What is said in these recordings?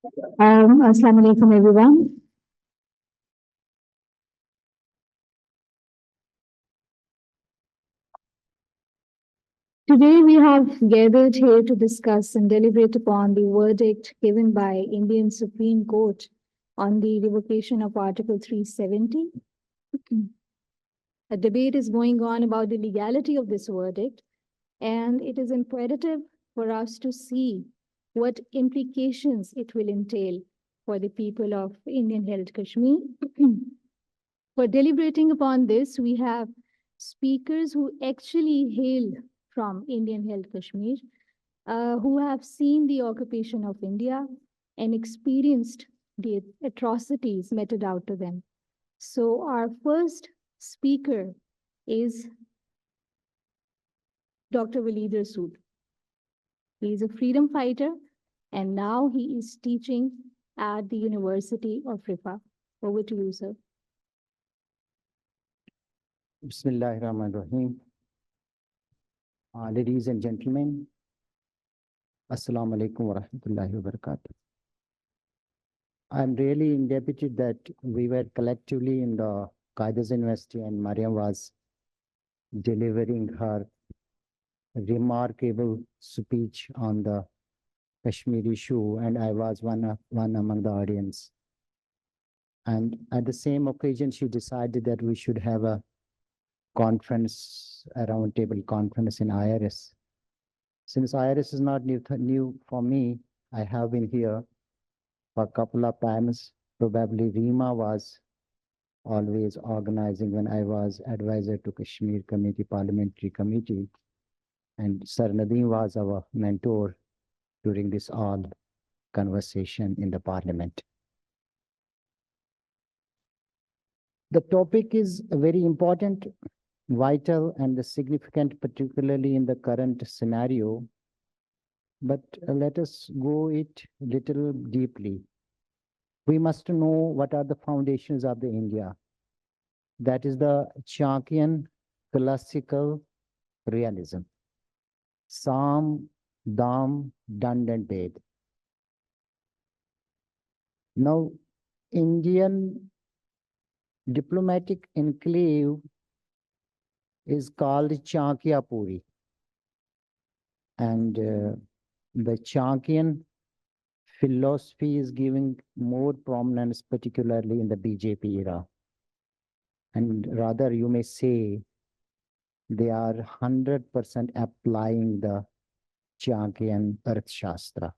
Assalamu alaikum, everyone. Today we have gathered here to discuss and deliberate upon the verdict given by Indian Supreme Court on the revocation of Article 370. A debate is going on about the legality of this verdict, and it is imperative for us to see what implications it will entail for the people of Indian-held Kashmir. For deliberating upon this, we have speakers who actually hail from Indian-held Kashmir, who have seen the occupation of India and experienced the atrocities meted out to them. So our first speaker is Dr. Waleed Rasool. He is a freedom fighter, and now he is teaching at the University of Ripah. Over to you, sir. Bismillahirrahmanirrahim. Ladies and gentlemen, Assalamu alaikum wa rahmatullahi wa barakatuh. I'm really indebted that we were collectively in the Gardeezi University and Mariam was delivering her remarkable speech on the Kashmir issue, and I was one among the audience. And at the same occasion, she decided that we should have a conference, a roundtable conference in IRS. Since IRS is not new for me, I have been here for a couple of times. Probably Rima was always organizing when I was advisor to Kashmir Committee, Parliamentary Committee. And Sir Nadeem was our mentor during this all conversation in the Parliament. The topic is very important, vital, and significant, particularly in the current scenario. But let us go it little deeply. We must know what are the foundations of the India. That is the Chankian classical realism. Sam, Dam, Dand, and Bed. Now, Indian diplomatic enclave is called Chankiya Puri. And the Chankian philosophy is giving more prominence, particularly in the BJP era. And rather, you may say, they are 100% applying the Chankian Earth Shastra.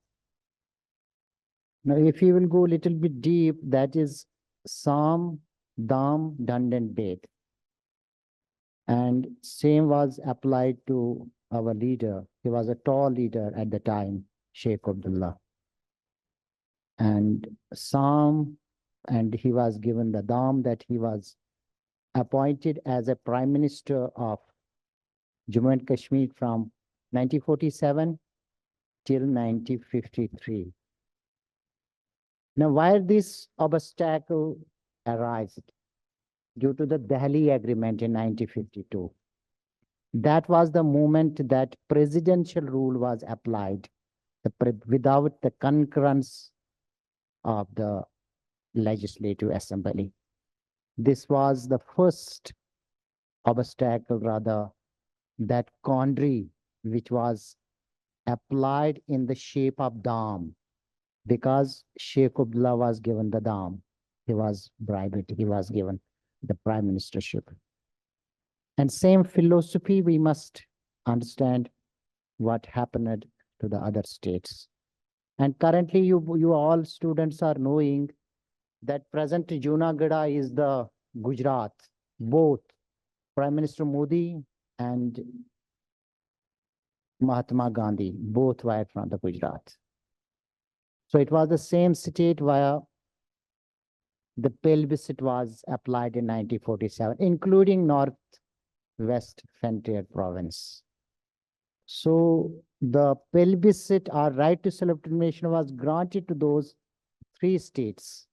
Now, if you will go a little bit deep, that is Sam, Dam, Dand, and Bed. And same was applied to our leader. He was a tall leader at the time, Sheikh Abdullah. And Sam, and he was given the Dam that he was appointed as a Prime Minister of Jammu and Kashmir from 1947 till 1953. Now, why this obstacle arose? Due to the Delhi Agreement in 1952. That was the moment that presidential rule was applied without the concurrence of the Legislative Assembly. This was the first obstacle, rather, that quandary which was applied in the shape of Dam, because Sheikh Abdullah was given the Dam. He was bribed, he was given the prime ministership. And same philosophy, we must understand what happened to the other states. And currently, you all students are knowing that present Junagadh is the Gujarat. Both Prime Minister Modi and Mahatma Gandhi, both were from the Gujarat. So it was the same state where the plebiscite was applied in 1947, including North-West Frontier Province. So the plebiscite or right to self-determination was granted to those three states,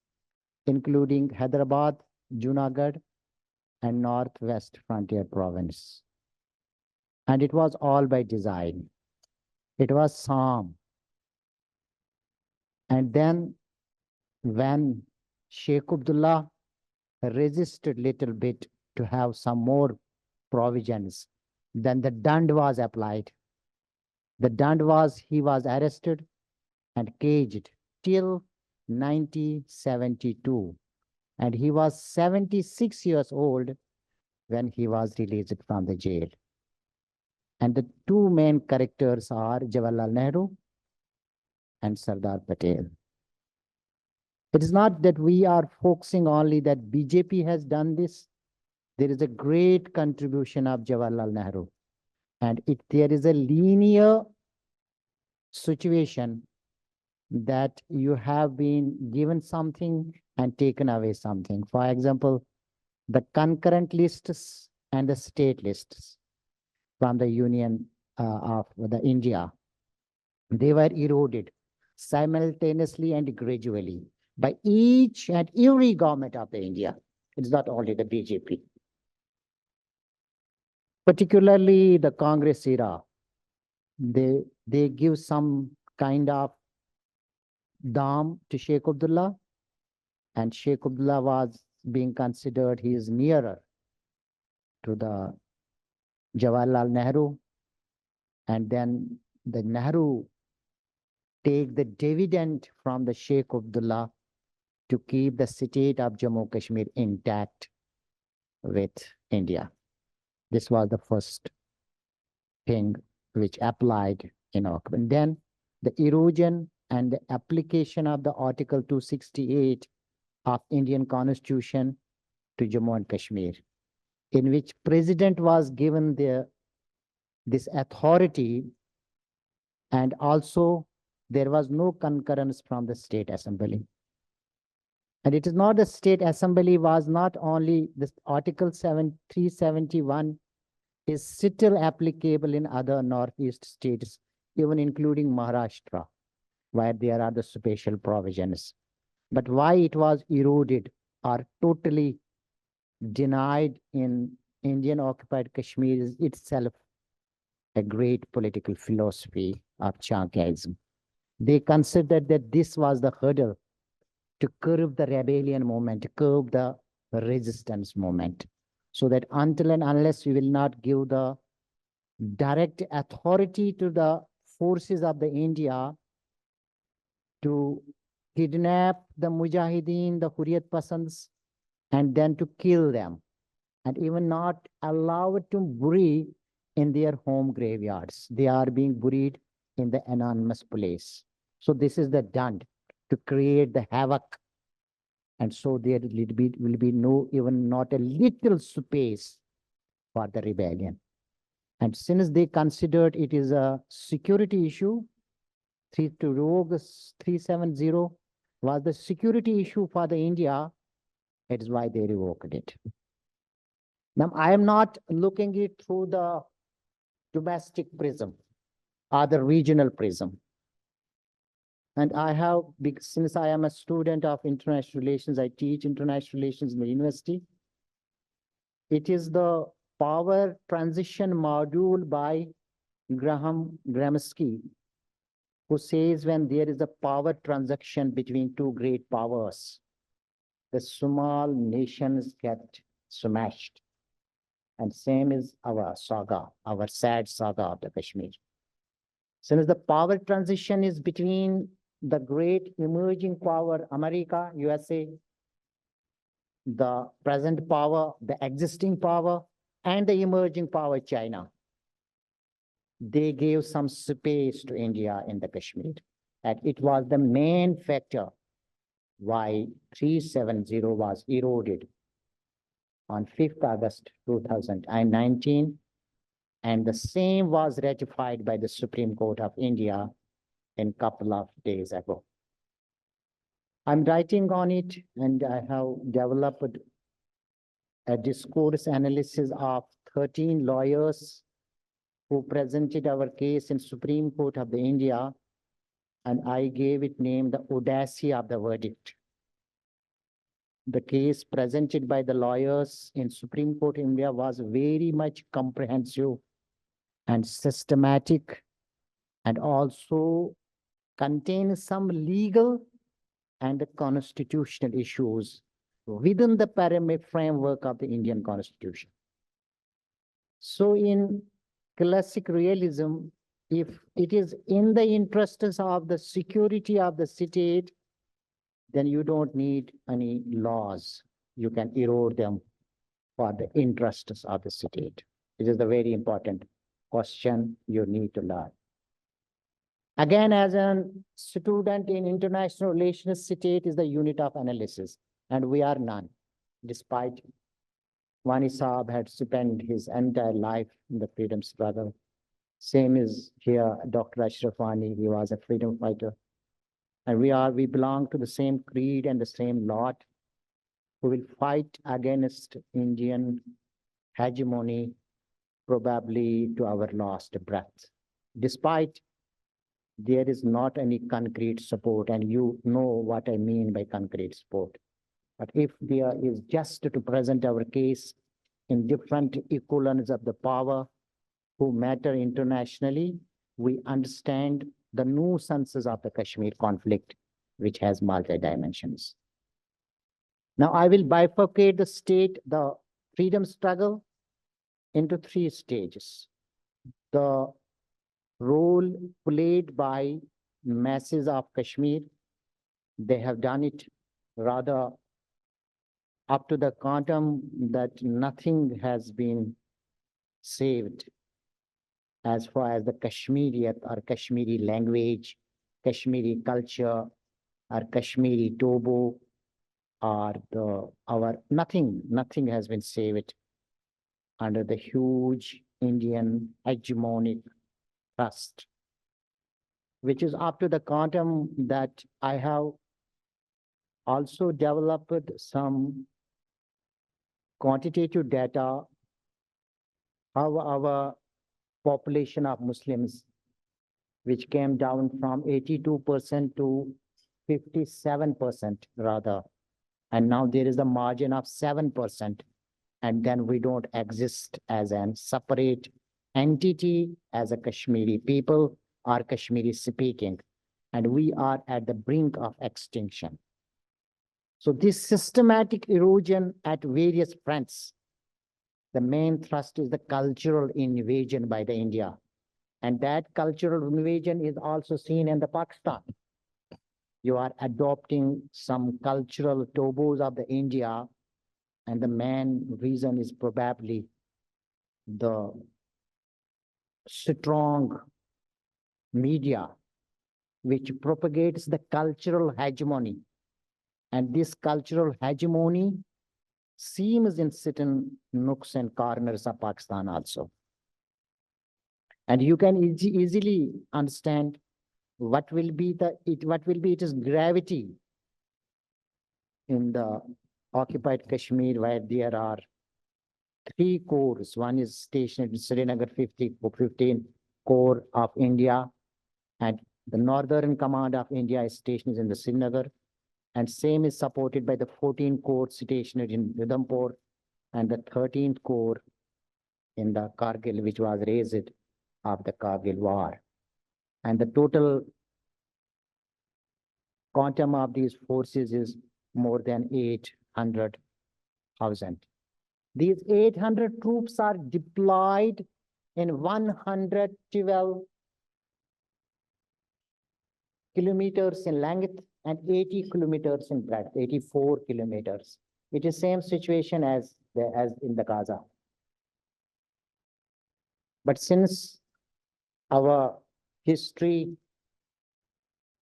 including Hyderabad, Junagadh, and North-West Frontier Province. And it was all by design. It was Sam. And then when Sheikh Abdullah resisted little bit to have some more provisions, then the dand was applied. The dand was, he was arrested and caged till 1972. And he was 76 years old when he was released from the jail. And the two main characters are Jawaharlal Nehru and Sardar Patel. It is not that we are focusing only that BJP has done this. There is a great contribution of Jawaharlal Nehru. And there is a linear situation that you have been given something and taken away something. For example, the concurrent lists and the state lists from the Union of the India, they were eroded simultaneously and gradually by each and every government of the India. It's not only the BJP. Particularly the Congress era, they give some kind of dam to Sheikh Abdullah, and Sheikh Abdullah was being considered he is nearer to the Jawaharlal Nehru, and then the Nehru take the dividend from the Sheikh Abdullah to keep the state of Jammu Kashmir intact with India. This was the first thing which applied, and then the erosion and the application of the Article 268 of Indian Constitution to Jammu and Kashmir, in which President was given this authority, and also there was no concurrence from the State Assembly. And it is not the State Assembly was not only this Article 371 is still applicable in other Northeast states, even including Maharashtra, where there are the special provisions. But why it was eroded or totally denied in Indian occupied Kashmir is itself a great political philosophy of Chankyaism. They considered that this was the hurdle to curb the rebellion movement, to curb the resistance movement, so that until and unless we will not give the direct authority to the forces of the India to kidnap the Mujahideen, the Hurriyat Pasands, and then to kill them, and even not allow it to bury in their home graveyards. They are being buried in the anonymous place. So this is the dand to create the havoc. And so there will be no, even not a little space for the rebellion. And since they considered it is a security issue, 370 was the security issue for the India. It is why they revoked it. Now, I am not looking it through the domestic prism or the regional prism. And I have, since I am a student of international relations, I teach international relations in the university. It is the power transition module by Graham Gramsci, who says when there is a power transaction between two great powers, the small nations get smashed. And same is our saga, our sad saga of the Kashmir. Since the power transition is between the great emerging power, America, USA, the present power, the existing power, and the emerging power, China, they gave some space to India in the Kashmir. And it was the main factor why 370 was eroded on 5th August 2019. And the same was ratified by the Supreme Court of India in a couple of days ago. I'm writing on it, and I have developed a discourse analysis of 13 lawyers who presented our case in Supreme Court of the India, and I gave it name the audacy of the verdict. The case presented by the lawyers in Supreme Court of India was very much comprehensive and systematic, and also contains some legal and the constitutional issues within the framework of the Indian Constitution. So in classic realism, if it is in the interests of the security of the state, then you don't need any laws. You can erode them for the interests of the state. It is a very important question you need to learn. Again, as a student in international relations, state is the unit of analysis, and we are none, despite Wani Saab had spent his entire life in the freedom struggle. Same is here, Dr. Ashraf Wani, he was a freedom fighter. And we belong to the same creed and the same lot who will fight against Indian hegemony, probably to our last breath. Despite there is not any concrete support, and you know what I mean by concrete support. But if there is just to present our case in different echelons of the power who matter internationally, we understand the nuances of the Kashmir conflict, which has multi-dimensions. Now, I will bifurcate the freedom struggle into three stages. The role played by masses of Kashmir, they have done it rather up to the quantum that nothing has been saved as far as the Kashmiriyat or Kashmiri language, Kashmiri culture, or Kashmiri Tobo, or nothing has been saved under the huge Indian hegemonic trust, which is up to the quantum that I have also developed some quantitative data how our population of Muslims, which came down from 82% to 57% rather, and now there is a margin of 7%, and then we don't exist as a separate entity as a Kashmiri people or Kashmiri speaking, and we are at the brink of extinction. So this systematic erosion at various fronts, the main thrust is the cultural invasion by the India. And that cultural invasion is also seen in the Pakistan. You are adopting some cultural taboos of the India, and the main reason is probably the strong media, which propagates the cultural hegemony. And this cultural hegemony seems in certain nooks and corners of Pakistan also. And you can easily understand what will be its gravity in the occupied Kashmir, where there are three corps. One is stationed in Srinagar, 15 Corps of India, and the Northern Command of India is stationed in the Srinagar, and same is supported by the 14 Corps stationed in Udhampur and the 13th Corps in the Kargil, which was raised of the Kargil war. And the total quantum of these forces is more than 800,000. These 800 troops are deployed in 112 kilometers in length and 80 kilometers in breadth, 84 kilometers. It is same situation as in the Gaza. But since our history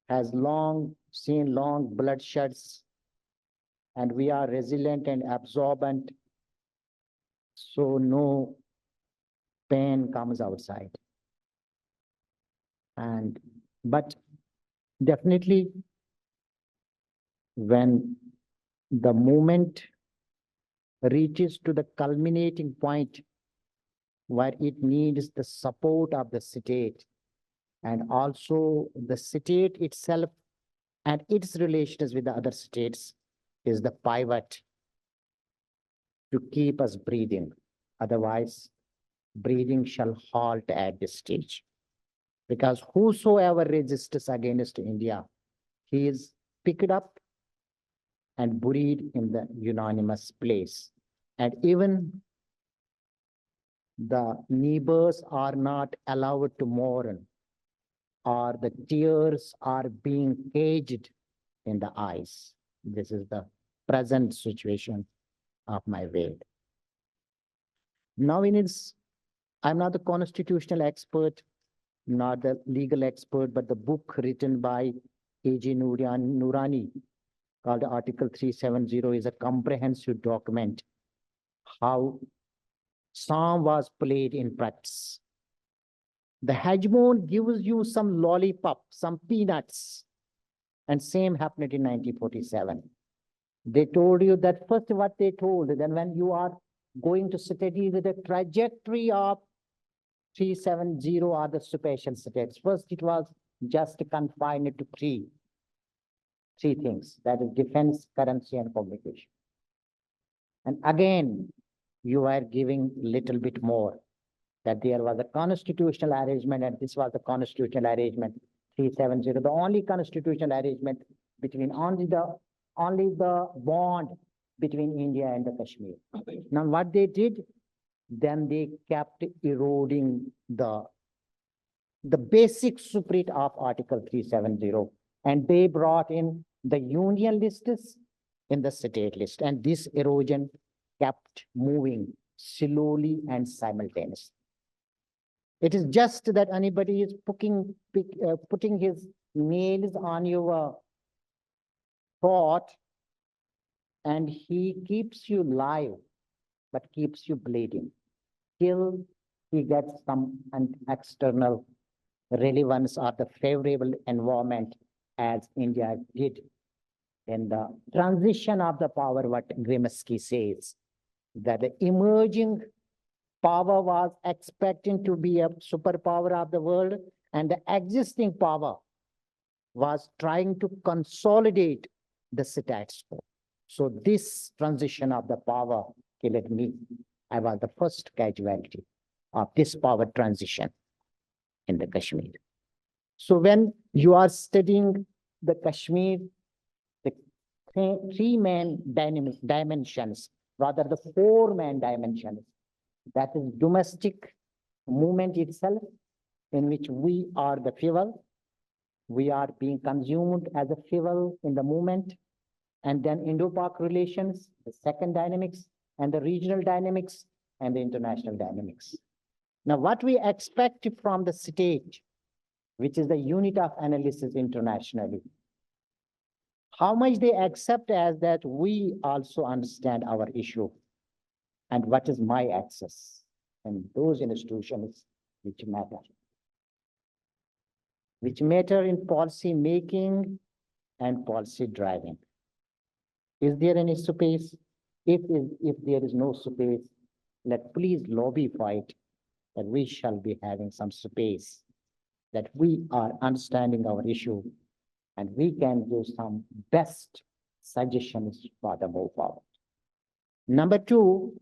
has seen long bloodsheds, and we are resilient and absorbent, so no pain comes outside. But definitely, when the movement reaches to the culminating point where it needs the support of the state, and also the state itself and its relations with the other states is the pivot to keep us breathing. Otherwise, breathing shall halt at this stage. because whosoever resists against India, he is picked up and buried in the unanimous place. And even the neighbors are not allowed to mourn, or the tears are being caged in the eyes. This is the present situation of my way. Now, I'm not the constitutional expert, not the legal expert, but the book written by A.J. Noorani called Article-370 is a comprehensive document how Psalm was played in practice. The hegemon gives you some lollipop, some peanuts, and same happened in 1947. They told you that first what they told, then when you are going to study the trajectory of 370 or the special states, first it was just confined to three things, that is defense, currency, and communication. And again, you are giving little bit more, that there was a constitutional arrangement, and this was the constitutional arrangement 370, the only constitutional arrangement between only the bond between India and the Kashmir. Now what they did, then they kept eroding the basic spirit of Article-370, and they brought in the union lists in the state list, and this erosion kept moving slowly and simultaneously. It is just that anybody is putting his nails on your thought, and he keeps you live, but keeps you bleeding till he gets some external relevance or the favorable environment, as India did in the transition of the power. What Grimsky says, that the emerging power was expecting to be a superpower of the world, and the existing power was trying to consolidate the status quo. So this transition of the power killed me. I was the first casualty of this power transition in the Kashmir. So when you are studying the Kashmir, the three main dimensions, rather the four main dimensions, that is domestic movement itself, in which we are the fuel. We are being consumed as a fuel in the movement. And then Indo-Pak relations, the second dynamics, and the regional dynamics, and the international dynamics. Now, what we expect from the state, which is the unit of analysis internationally, how much they accept as that we also understand our issue, and what is my access, and those institutions which matter in policy making and policy driving. Is there any space? If there is no space, please lobby for it, that we shall be having some space, that we are understanding our issue, and we can give some best suggestions for the move forward. Number two,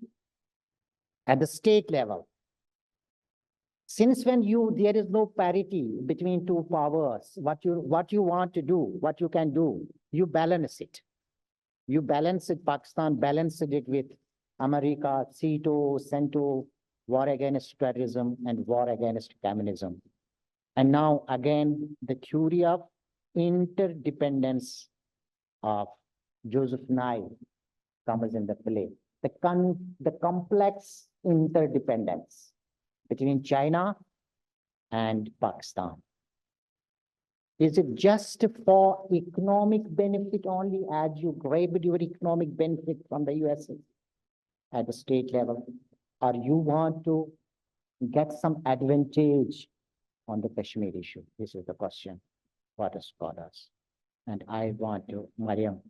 at the state level, since when there is no parity between two powers, what you want to do, what you can do, you balance it. You balance it, Pakistan balanced it with America, CETO, CENTO, war against terrorism and war against communism. And now again, the theory of interdependence of Joseph Nye comes in the play. The complex interdependence between China and Pakistan. Is it just for economic benefit only, as you grabbed your economic benefit from the USA at the state level, or you want to get some advantage on the Kashmir issue? This is the question what has got us. And I want to, Mariam,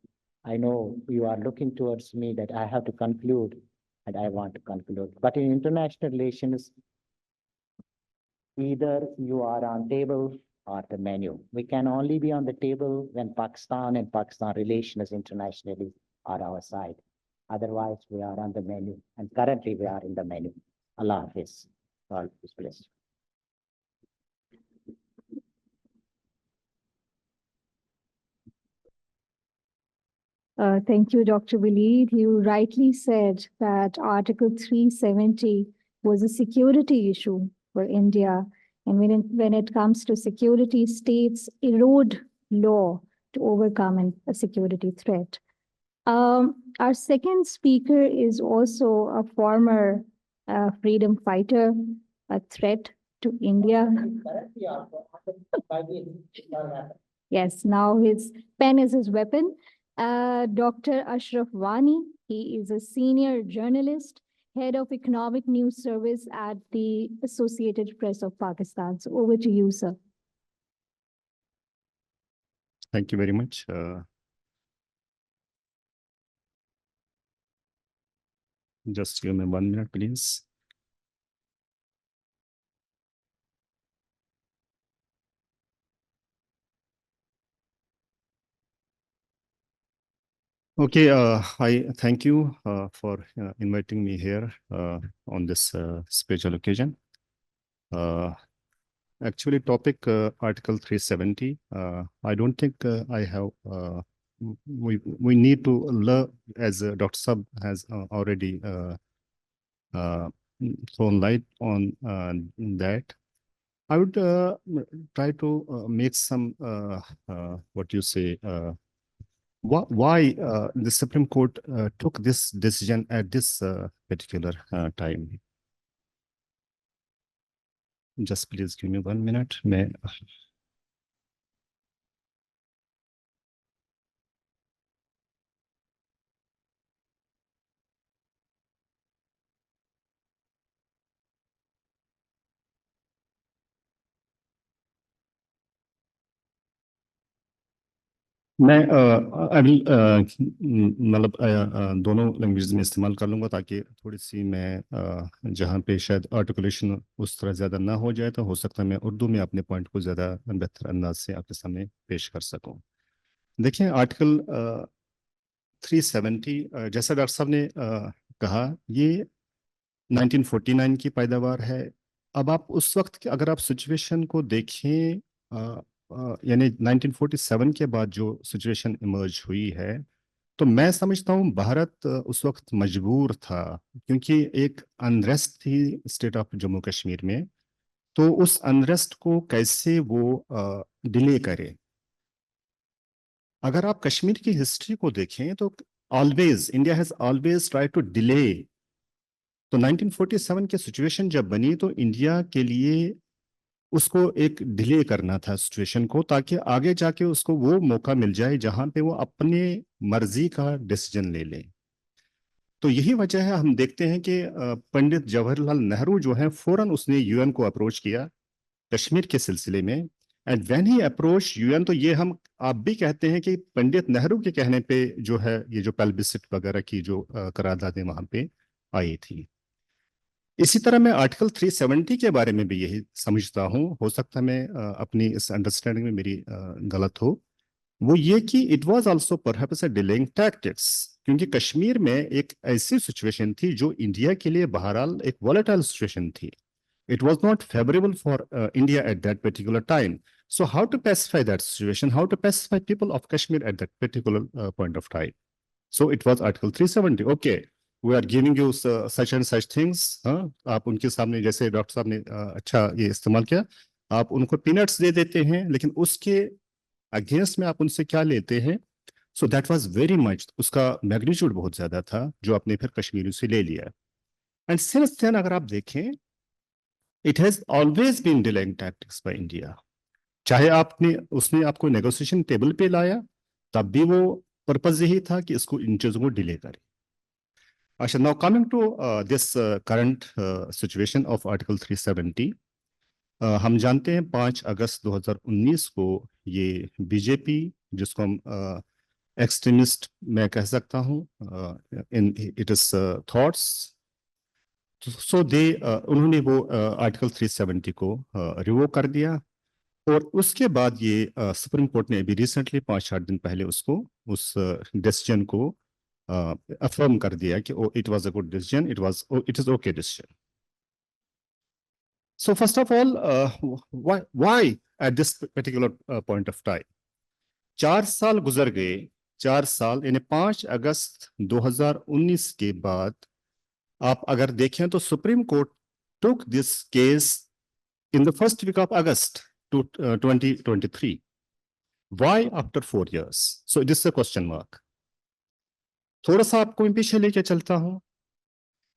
I know you are looking towards me that I have to conclude, and I want to conclude. But in international relations, either you are on table or the menu. We can only be on the table when Pakistan and Pakistan relations internationally are our side. Otherwise, we are on the menu, and currently we are in the menu. Allah Hafiz. God is blessed. Thank you, Dr. Waleed. You rightly said that Article 370 was a security issue for India. And when it comes to security, states erode law to overcome a security threat. Our second speaker is also a former freedom fighter, a threat to India. Yes, now his pen is his weapon. Dr. Ashraf Wani, he is a senior journalist, head of economic news service at the Associated Press of Pakistan. So over to you, sir. Thank you very much. Just give me 1 minute, please. Okay, I thank you for inviting me here on this special occasion. Actually, topic Article 370. I don't think I have. We need to learn, as Dr. Sab has already thrown light on that. I would try to make some what you say. Why the Supreme Court took this decision at this particular time? Just please give me 1 minute. मैं मतलब दोनों language में इस्तेमाल कर लूँगा ताकि थोड़ी सी मैं जहाँ पे शायद आर्टिकुलेशन उस तरह ज़्यादा ना हो जाए, तो हो सकता है मैं उर्दू में अपने पॉइंट को ज़्यादा बेहतर अंदाज से आपके सामने पेश कर सकूँ। देखिए, आर्टिकल 370 जैसा डॉक्टर साहब ने कहा, ये 1949 की पैदावार है। अब आप उस वक्त की अगर आप सिचुएशन को देखें, यानी 1947 के बाद जो सिचुएशन इमर्ज हुई है, तो मैं समझता हूँ भारत उस वक्त मजबूर था, क्योंकि एक अनरेस्ट थी स्टेट ऑफ जम्मू कश्मीर में। तो उस अनरेस्ट को कैसे वो डिले करे। अगर आप कश्मीर की हिस्ट्री को देखें तो always India has always try to delay. तो 1947 की सिचुएशन जब बनी तो इंडिया के लिए उसको एक डिले करना था सिचुएशन को, ताकि आगे जाके उसको वो मौका मिल जाए जहां पे वो अपने मर्जी का डिसीजन ले ले। तो यही वजह है, हम देखते हैं कि पंडित जवाहरलाल नेहरू जो है फौरन उसने यूएन को अप्रोच किया कश्मीर के सिलसिले में। And when he approach UN, तो ये हम आप भी कहते हैं कि पंडित नेहरू के कहने पे जो है ये जो पेल्बिसिट वगैरह की जो करारदादें वहां पे आई थी। इसी तरह मैं आर्टिकल 370 के बारे में भी यही समझता हूँ, हो सकता है मैं अपनी इस अंडरस्टैंडिंग में मेरी गलत हो, वो ये कि it was also perhaps a delaying tactics, क्योंकि कश्मीर में एक ऐसी सिचुएशन थी जो इंडिया के लिए बहरहाल एक वॉलेटाइल सिचुएशन थी। It was not favorable for India at that particular time. So how to pacify that situation? How to pacify people of Kashmir at that particular point of time? So it was Article 370. Okay, we are giving you such and such things. आप उनके सामने, जैसे doctor साहब ने अच्छा ये इस्तेमाल किया, आप उनको पीनट्स दे देते हैं, लेकिन उसके अगेंस्ट में आप उनसे क्या लेते हैं? So that was very much, उसका मैग्नीट्यूड बहुत ज्यादा था जो आपने फिर कश्मीरी से ले लिया। एंड सिंस देन अगर आप देखें, it has always been delaying tactics by India. चाहे आपने उसने आपको नेगोशिएशन टेबल पे लाया, तब भी वो पर्पज यही था कि इसको इन चीजों को डिले करे। अच्छा, now coming to this current situation of article 370, हम जानते हैं 5 अगस्त 2019 को ये बीजेपी, जिसको हम एक्सट्रीमिस्ट मैं कह सकता हूँ इन इट इज थॉट्स, सो दे उन्होंने वो आर्टिकल 370 को रिवोक कर दिया। और उसके बाद ये सुप्रीम कोर्ट ने अभी रिसेंटली 5-8 दिन पहले उसको उस डिसीजन को अफर्म कर दिया कि it was a good decision, it is okay decision. So first of all, why at this particular point of time? 4 साल गुजर गए, 4 साल यानी 5 अगस्त 2019 के बाद आप अगर देखें तो supreme court took this case in the first week of August 2023. Why after 4 years? So this is a question mark. थोड़ा सा आपको मैं पीछे लेके चलता हूं.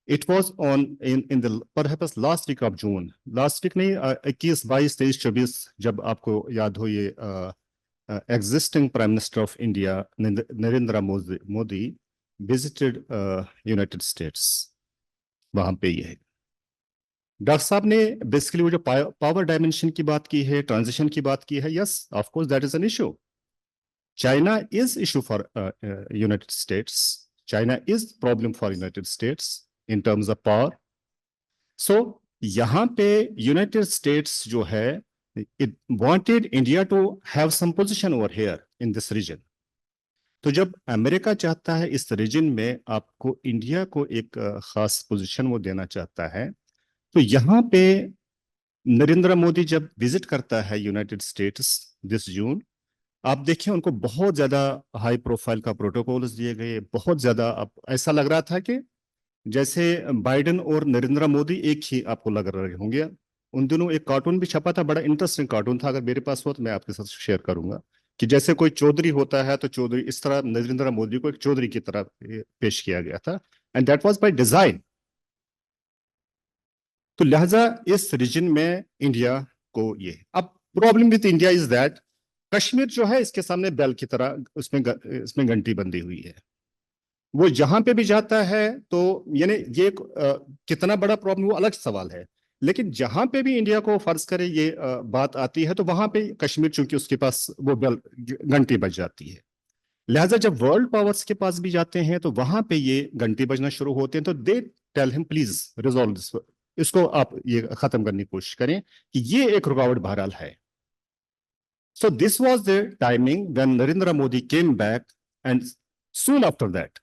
It was on in the perhaps last week of June. Last week नहीं 21, 22, 23, 24 जब आपको याद हो ये existing Prime Minister of India Narendra Modi visited United States. वहां पे ये है डॉक्टर साहब ने बेसिकली वो जो पावर डायमेंशन की बात की है, ट्रांजिशन की बात की है. Yes, of course that is an issue. China is issue for United States. China is problem for United States in terms of power. So यहाँ पे यूनाइटेड स्टेट्स जो है it wanted India to have some position over here in this region. तो जब America चाहता है इस reason में आपको इंडिया को एक खास पोजीशन वो देना चाहता है, तो यहाँ पे नरेंद्र मोदी जब विजिट करता है यूनाइटेड स्टेट्स दिस जून, आप देखें उनको बहुत ज्यादा हाई प्रोफाइल का प्रोटोकॉल्स दिए गए. बहुत ज्यादा अब ऐसा लग रहा था कि जैसे बाइडेन और नरेंद्र मोदी एक ही आपको लग रहे होंगे. उन दिनों एक कार्टून भी छपा था, बड़ा इंटरेस्टिंग कार्टून था. अगर मेरे पास हो तो मैं आपके साथ शेयर करूंगा कि जैसे कोई चौधरी होता है तो चौधरी, इस तरह नरेंद्र मोदी को एक चौधरी की तरह पेश किया गया था. And that was by design. तो लिहाजा इस रीजन में इंडिया को ये, अब problem with India is that Kashmir जो है इसके सामने बेल की तरह इसमें घंटी बंधी हुई है. वो जहां पे भी जाता है तो यानी ये कितना बड़ा प्रॉब्लम वो अलग सवाल है, लेकिन जहां पे भी इंडिया को फर्ज करे ये बात आती है तो वहां पे कश्मीर चूंकि उसके पास वो बेल घंटी बज जाती है. लिहाजा जब वर्ल्ड पावर्स के पास भी जाते हैं तो वहां पे ये घंटी बजना शुरू होते हैं. तो they tell him please resolve this, इसको आप ये खत्म करने की कोशिश करें कि ये एक रुकावट बहरहाल है. So this was the timing when Narendra Modi came back and soon after that,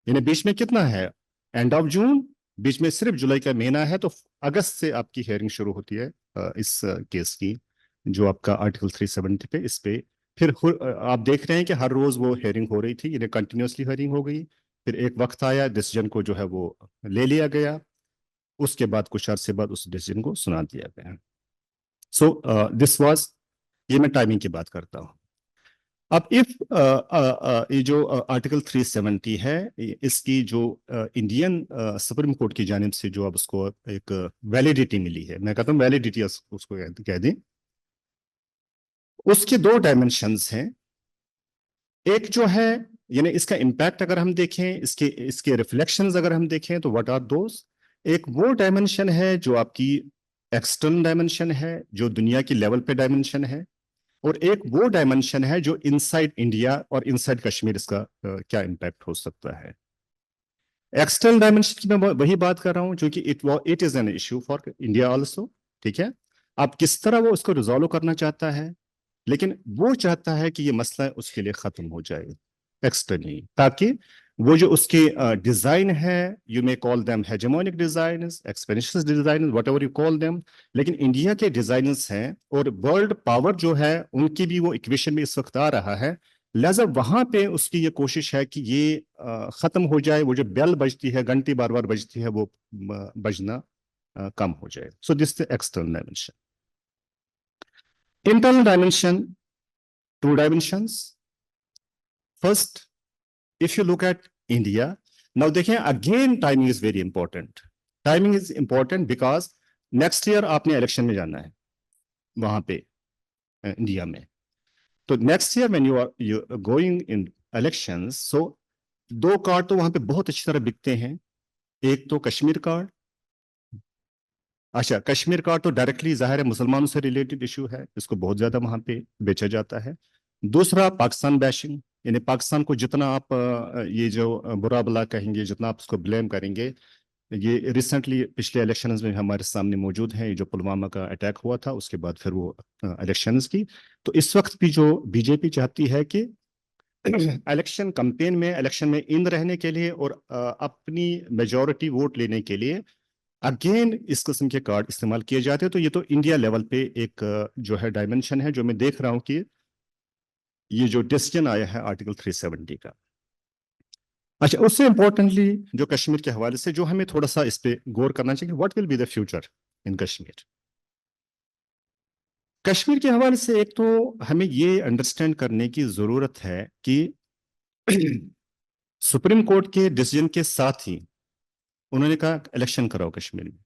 यानी बीच में कितना है, एंड ऑफ जून, बीच में सिर्फ जुलाई का महीना है. तो अगस्त से आपकी हेयरिंग शुरू होती है इस केस की, जो आपका आर्टिकल 370 पे. इस पे फिर आप देख रहे हैं कि हर रोज वो हेयरिंग हो रही थी, यानी कंटिन्यूसली हेयरिंग हो गई. फिर एक वक्त आया डिसीजन को जो है वो ले लिया गया. उसके बाद कुछ अरसे बाद उस डिसीजन को सुना दिया गया. सो दिस वाज, ये मैं टाइमिंग की बात करता हूं. अब इफ ये जो आर्टिकल 370 है, इसकी जो इंडियन सुप्रीम कोर्ट की जानिब से जो अब उसको एक वैलिडिटी मिली है, मैं कहता हूँ वैलिडिटी उसको कह दें, उसके 2 डायमेंशंस हैं. एक जो है यानी इसका इम्पैक्ट अगर हम देखें, इसके रिफ्लेक्शंस अगर हम देखें तो व्हाट आर दोस. एक वो डायमेंशन है जो आपकी एक्सटर्नल डायमेंशन है, जो दुनिया की लेवल पे डायमेंशन है, और एक वो डायमेंशन है जो इनसाइड इंडिया और इनसाइड कश्मीर इसका क्या इम्पैक्ट हो सकता है. एक्सटर्नल डायमेंशन की मैं वही बात कर रहा हूं जो कि it is an issue for India also. ठीक है, आप किस तरह वो उसको रिजॉल्व करना चाहता है, लेकिन वो चाहता है कि ये मसला उसके लिए खत्म हो जाए एक्सटर्नली, ताकि वो जो उसके डिजाइन है, you may call them hegemonic designs, expansionist design, whatever you call them, लेकिन इंडिया के डिजाइन्स हैं और वर्ल्ड पावर जो है उनकी भी वो इक्वेशन में इस वक्त आ रहा है. लिहाजा वहां पे उसकी ये कोशिश है कि ये खत्म हो जाए, वो जो बेल बजती है, घंटी बार बार बजती है, वो बजना कम हो जाए. So this the external dimension. Internal dimension, 2 dimensions. First, if you look at India, now देखें again timing is very important. Timing is important because next year आपने election में जाना है वहां पे इंडिया में. तो next year when you are going in elections, so 2 card तो वहां पे बहुत अच्छी तरह बिकते हैं. एक तो कश्मीर कार्ड. अच्छा, कश्मीर कार्ड तो डायरेक्टली जाहिर है मुसलमानों से रिलेटेड इशू है, इसको बहुत ज्यादा वहां पे बेचा जाता है. दूसरा पाकिस्तान बैशिंग, यानी पाकिस्तान को जितना आप ये जो बुरा भला कहेंगे, जितना आप उसको ब्लेम करेंगे, ये रिसेंटली पिछले इलेक्शंस में हमारे सामने मौजूद है. ये जो पुलवामा का अटैक हुआ था उसके बाद फिर वो इलेक्शंस की, तो इस वक्त भी जो बीजेपी चाहती है कि इलेक्शन कैंपेन में, इलेक्शन में इन रहने के लिए और अपनी मेजॉरिटी वोट लेने के लिए अगेन इस किस्म के कार्ड इस्तेमाल किए जाते हैं. तो ये तो इंडिया लेवल पे एक जो है डायमेंशन है जो मैं देख रहा हूं कि ये जो डिसीजन आया है आर्टिकल 370 का। अच्छा, उससे इंपॉर्टेंटली जो कश्मीर के हवाले से जो हमें थोड़ा सा इस पे गौर करना चाहिए, what will be the future in Kashmir. Kashmir के हवाले से एक तो हमें ये अंडरस्टैंड करने की जरूरत है कि सुप्रीम कोर्ट के डिसीजन के साथ ही उन्होंने कहा इलेक्शन कराओ कश्मीर में,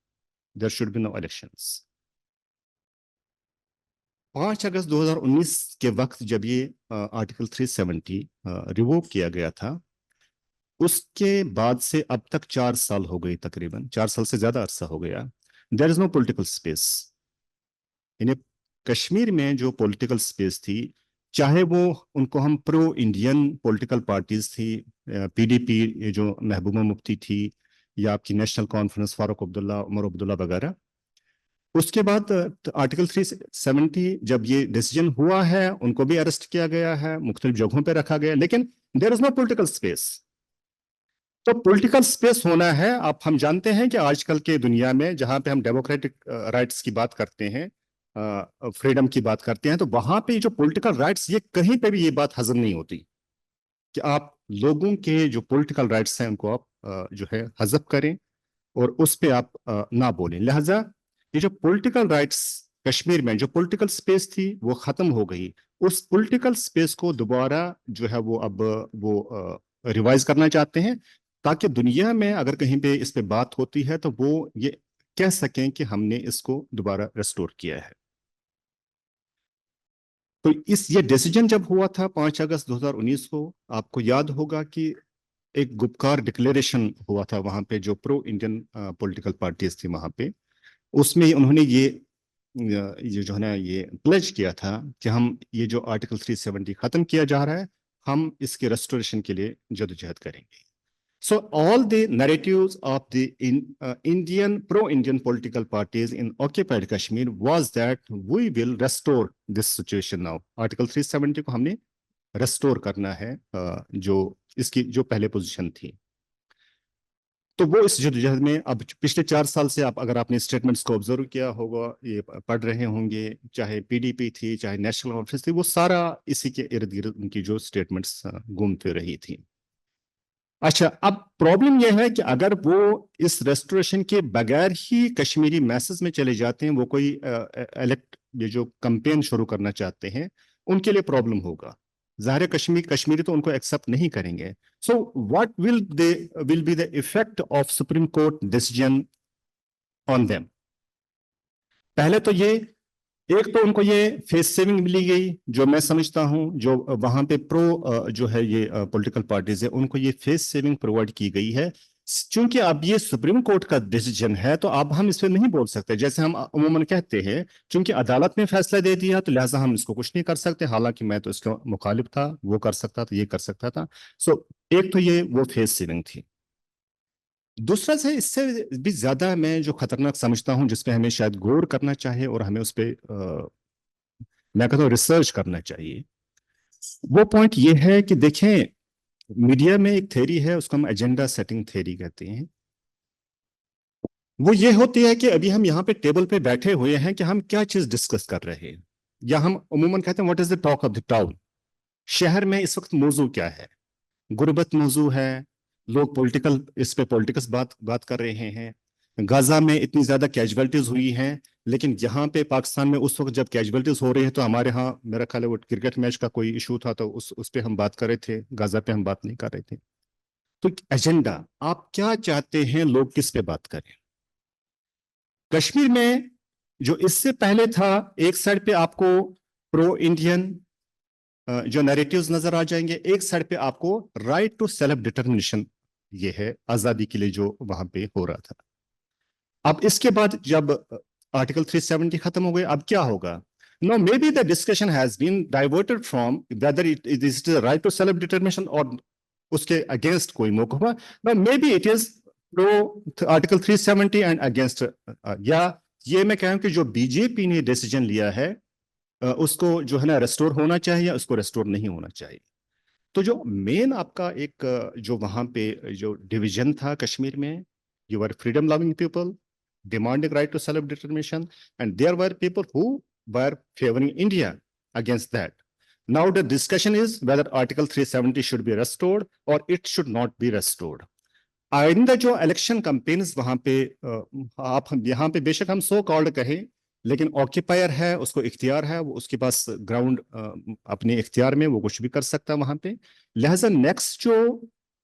there should be no elections. 5 अगस्त 2019 के वक्त जब ये आर्टिकल 370 रिवोक किया गया था, उसके बाद से अब तक 4 साल हो गए, तकरीबन 4 साल से ज्यादा अरसा हो गया। There is no political space. इन्हें कश्मीर में जो पॉलिटिकल स्पेस थी, चाहे वो उनको हम प्रो इंडियन पॉलिटिकल पार्टीज थी, पीडीपी जो महबूबा मुफ्ती थी, या आपकी नेशनल कॉन्फ्रेंस फारूक अब्दुल्ला, उमर अब्दुल्ला वगैरह। उसके बाद आर्टिकल 370 जब ये डिसीजन हुआ है, उनको भी अरेस्ट किया गया है, मुख्तलिफ जगहों पे रखा गया, लेकिन there is no political space. तो पॉलिटिकल स्पेस होना है। आप हम जानते हैं कि आजकल के दुनिया में जहां पे हम डेमोक्रेटिक राइट्स की बात करते हैं, फ्रीडम की बात करते हैं, तो वहां पे जो पॉलिटिकल राइट्स, ये कहीं पे भी ये बात हजम नहीं होती कि आप लोगों के जो पॉलिटिकल राइट्स हैं उनको आप जो है हजम करें और उस पे आप ना बोलें। लिहाजा ये जो पॉलिटिकल राइट्स कश्मीर में, जो पॉलिटिकल स्पेस थी, वो खत्म हो गई। उस पॉलिटिकल स्पेस को दोबारा जो है वो अब वो रिवाइज करना चाहते हैं, ताकि दुनिया में अगर कहीं पे इस पे बात होती है तो वो ये कह सकें कि हमने इसको दोबारा रेस्टोर किया है। तो ये डिसीजन जब हुआ था 5 अगस्त 2019 को, आपको याद होगा कि एक गुपकार डिक्लेरेशन हुआ था वहां पे, जो प्रो इंडियन पॉलिटिकल पार्टीज थी वहां पे। उसमें उन्होंने ये जो है ना, ये प्लेज किया था कि हम ये जो आर्टिकल 370 खत्म किया जा रहा है, हम इसके रेस्टोरेशन के लिए जदोजहद करेंगे। So all the narratives of the Indian pro-Indian political parties in occupied Kashmir was that we will restore this situation now. Article 370 को हमने restore करना है, जो इसकी जो पहले पोजीशन थी। तो वो इस जदोजहद में अब पिछले 4 साल से आप अगर आपने स्टेटमेंट्स को ऑब्जर्व किया होगा, ये पढ़ रहे होंगे, चाहे पीडीपी थी, चाहे नेशनल कॉन्फ्रेंस थी, वो सारा इसी के इर्द गिर्द उनकी जो स्टेटमेंट्स घूमते रही थी। अच्छा, अब प्रॉब्लम यह है कि अगर वो इस रेस्टोरेशन के बगैर ही कश्मीरी मैसेज में चले जाते हैं, वो कोई ये जो कैंपेन शुरू करना चाहते हैं, उनके लिए प्रॉब्लम होगा। ज़ाहिर है कश्मीरी तो उनको एक्सेप्ट नहीं करेंगे। So what will be the effect of supreme court decision on them. पहले तो ये, एक तो उनको ये फेस सेविंग मिली गई, जो मैं समझता हूं, जो वहां पे प्रो जो है ये पॉलिटिकल पार्टीज है, उनको ये फेस सेविंग प्रोवाइड की गई है। क्योंकि अब ये सुप्रीम कोर्ट का डिसीजन है, तो अब हम इस पे नहीं बोल सकते। जैसे हम अमूमन कहते हैं, क्योंकि अदालत ने फैसला दे दिया तो लिहाजा हम इसको कुछ नहीं कर सकते, हालांकि मैं तो इसका मुखालिफ था, वो कर सकता था, ये कर सकता था। सो एक तो ये वो फेस सेविंग थी। दूसरा से इससे भी ज्यादा मैं जो खतरनाक समझता हूं, जिसपे हमें शायद गौर करना चाहिए और हमें उस पर मैं कहता हूँ रिसर्च करना चाहिए, वो पॉइंट ये है कि देखें, मीडिया में एक थ्योरी है, उसको हम एजेंडा सेटिंग थ्योरी कहते हैं। वो ये होती है कि अभी हम यहाँ पे टेबल पे बैठे हुए हैं कि हम क्या चीज डिस्कस कर रहे हैं, या हम उमूमन कहते हैं what is the talk of the town. शहर में इस वक्त मौजू क्या है? गुर्बत मौजू है, लोग पॉलिटिकल, इस पे पॉलिटिक्स बात कर रहे हैं। गाजा में इतनी ज्यादा कैजुअलिटीज हुई हैं, लेकिन यहाँ पे पाकिस्तान में उस वक्त जब कैजुअलिटीज हो रही है, तो हमारे यहाँ मेरा ख्याल है वो क्रिकेट मैच का कोई इशू था, तो उस पे हम बात कर रहे थे, गाजा पे हम बात नहीं कर रहे थे। तो एजेंडा, आप क्या चाहते हैं, लोग किस पे बात करें? कश्मीर में जो इससे पहले था, एक साइड पे आपको प्रो इंडियन जो नैरेटिव्स नजर आ जाएंगे, एक साइड पे आपको राइट टू सेल्फ डिटर्मिनेशन, ये है आजादी के लिए जो वहां पे हो रहा था। अब इसके बाद जब आर्टिकल 370 खत्म हो गए, अब क्या होगा? No, may be the discussion has been diverted from whether it is the right to self determination और उसके अगेंस्ट कोई मौका, may be it is pro article 370 and against, या ये मैं कहूं कि जो बीजेपी ने डिसीजन लिया है उसको जो है ना रेस्टोर होना चाहिए, उसको रेस्टोर नहीं होना चाहिए। तो जो मेन आपका एक जो वहां पे जो डिवीजन था कश्मीर में, you are freedom loving people demanding right to self-determination, and there were people who were favoring India against that. Now the discussion is whether Article 370 should be restored or it should not be restored. आइंदा जो election campaigns वहां पे आप यहाँ पे बेशक हम so called कहें, लेकिन ऑक्यूपायर है, उसको इख्तियार है, वो उसके पास ग्राउंड अपने इख्तियार में वो कुछ भी कर सकता है वहां पे। लिहाजा नेक्स्ट जो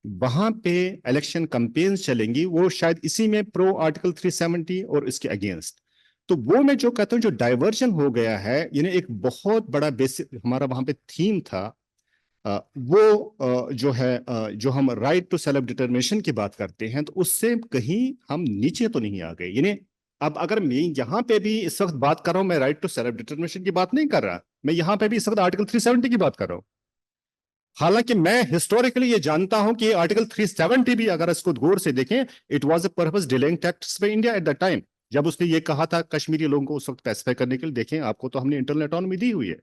वहां पे इलेक्शन कैंपेन्स चलेंगी वो शायद इसी में प्रो आर्टिकल 370 और इसके अगेंस्ट। तो वो मैं जो कहता हूँ जो डाइवर्जन हो गया है, यानी एक बहुत बड़ा बेसिक हमारा वहां पे थीम था, वो जो है जो हम राइट टू सेल्फ डिटर्मिनेशन की बात करते हैं, तो उससे कहीं हम नीचे तो नहीं आ गए। यानी अब अगर मैं यहाँ पे भी इस वक्त बात कर रहा हूँ, मैं राइट टू सेल्फ डिटर्मिनेशन की बात नहीं कर रहा, मैं यहाँ पे भी इस वक्त आर्टिकल 370 की बात कर रहा हूँ। हालांकि मैं हिस्टोरिकली ये जानता हूं कि आर्टिकल 370 भी अगर इसको गौर से देखें, it was a purpose delaying tax पे इंडिया एट द टाइम, जब उसने ये कहा था कश्मीरी लोगों को उस वक्त पैसिफाई करने के लिए। देखें, आपको तो हमने इंटरनल ऑटोनॉमी दी हुई है,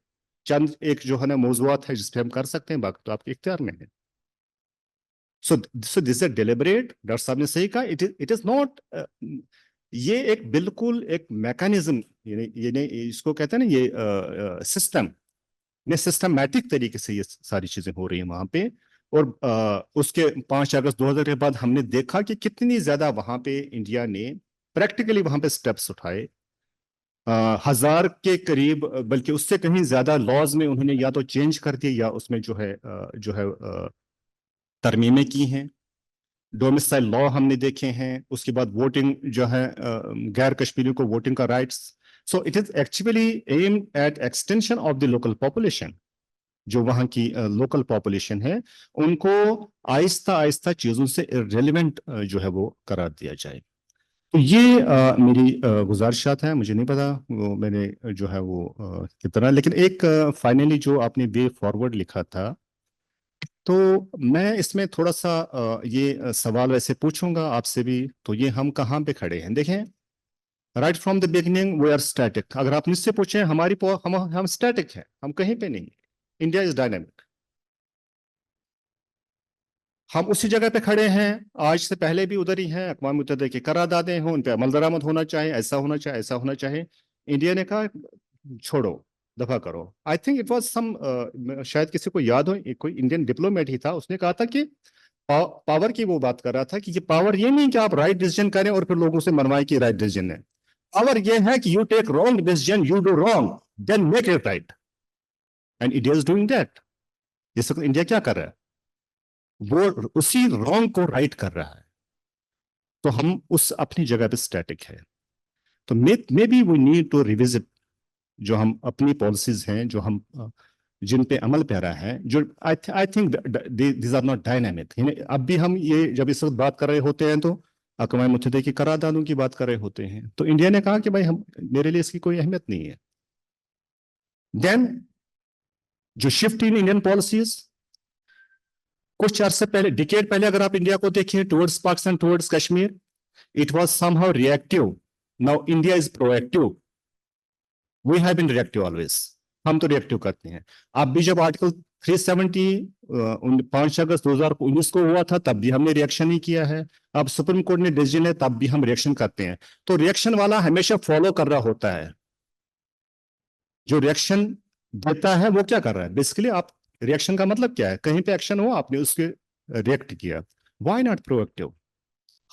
चंद एक जो है ना मौजूद है जिस पे हम कर सकते हैं, बाकी तो आपके इख्तियार में है। So this is deliberate, doctor साहब ने सही कहा, इट इज नॉट, ये एक बिल्कुल एक मैकेनिज्म, ये इसको कहते हैं ना, ये सिस्टम ने सिस्टमैटिक तरीके से ये सारी चीजें हो रही हैं वहां पे। और उसके 5 अगस्त 2000 के बाद हमने देखा कि कितनी ज्यादा वहां पे इंडिया ने प्रैक्टिकली वहां पे स्टेप्स उठाए। 1000 के करीब, बल्कि उससे कहीं ज्यादा लॉज में उन्होंने या तो चेंज कर दिए या उसमें जो है तरमीमें की हैं। डोमिसाइल लॉ हमने देखे हैं, उसके बाद वोटिंग जो है गैर कश्मीरियों को वोटिंग का rights. So it is actually aimed at extension of the local population. जो वहां की लोकल पॉपुलेशन है उनको आहिस्ता आहिस्ता चीजों से इररिलेवेंट जो है वो करार दिया जाए। तो ये मेरी गुजारिशात है। मुझे नहीं पता वो मैंने जो है वो कितना, लेकिन एक फाइनली जो आपने वे फॉरवर्ड लिखा था, तो मैं इसमें थोड़ा सा ये सवाल वैसे पूछूंगा आपसे भी। तो ये हम कहाँ पे खड़े हैं? देखें, right from the beginning we are static. अगर आप मुझसे पूछें हमारी हम स्टैटिक हैं, हम कहीं पे नहीं। इंडिया इज डायनामिक, हम उसी जगह पे खड़े हैं, आज से पहले भी उधर ही हैं। अक़वाम मुत्तहिदा की करारदादें हों, उन पर अमल दरामद होना चाहिए, ऐसा होना चाहिए, ऐसा होना चाहिए। इंडिया ने कहा छोड़ो, दफा करो। I think it was some, शायद किसी को याद हो, कोई इंडियन डिप्लोमेट ही था, उसने कहा था कि पावर की वो बात कर रहा था कि ये पावर ये नहीं कि आप राइट डिसीजन करें और फिर लोगों से मनवाएं कि राइट डिसीजन है। पावर ये है कि you take wrong decision, you do wrong, then make it right, and India is doing that. इस वक्त इंडिया क्या कर रहा है? वो उसी रॉन्ग को राइट कर रहा है। तो हम उस अपनी जगह पे स्टैटिक है। तो may be we need to revisit जो हम अपनी पॉलिसीज हैं, जो हम जिन पे अमल पैरा है, जो I think these are not dynamic. अब भी हम ये जब इस वक्त बात कर रहे होते हैं तो अक़वाम मुत्तहिदा की करारदादों की बात कर रहे होते हैं, तो इंडिया ने कहा कि भाई हम, मेरे लिए इसकी कोई अहमियत नहीं है। देन जो शिफ्ट इन इंडियन पॉलिसीज, कुछ अर्से पहले, डिकेड पहले अगर आप इंडिया को देखें towards Pakistan, towards Kashmir, it was somehow reactive. Now India is proactive. We have been reactive always. हम तो रिएक्टिव करते हैं। अब भी जब आर्टिकल 370 5 अगस्त 2019 को हुआ था, तब भी हमने रिएक्शन नहीं किया है। अब सुप्रीम कोर्ट ने डिसीजन है, तब भी हम रिएक्शन करते हैं। तो रिएक्शन वाला हमेशा फॉलो कर रहा होता है। जो रिएक्शन देता है वो क्या कर रहा है? बेसिकली आप, रिएक्शन का मतलब क्या है? कहीं पे एक्शन हुआ, आपने उसके रिएक्ट किया। Why not proactive?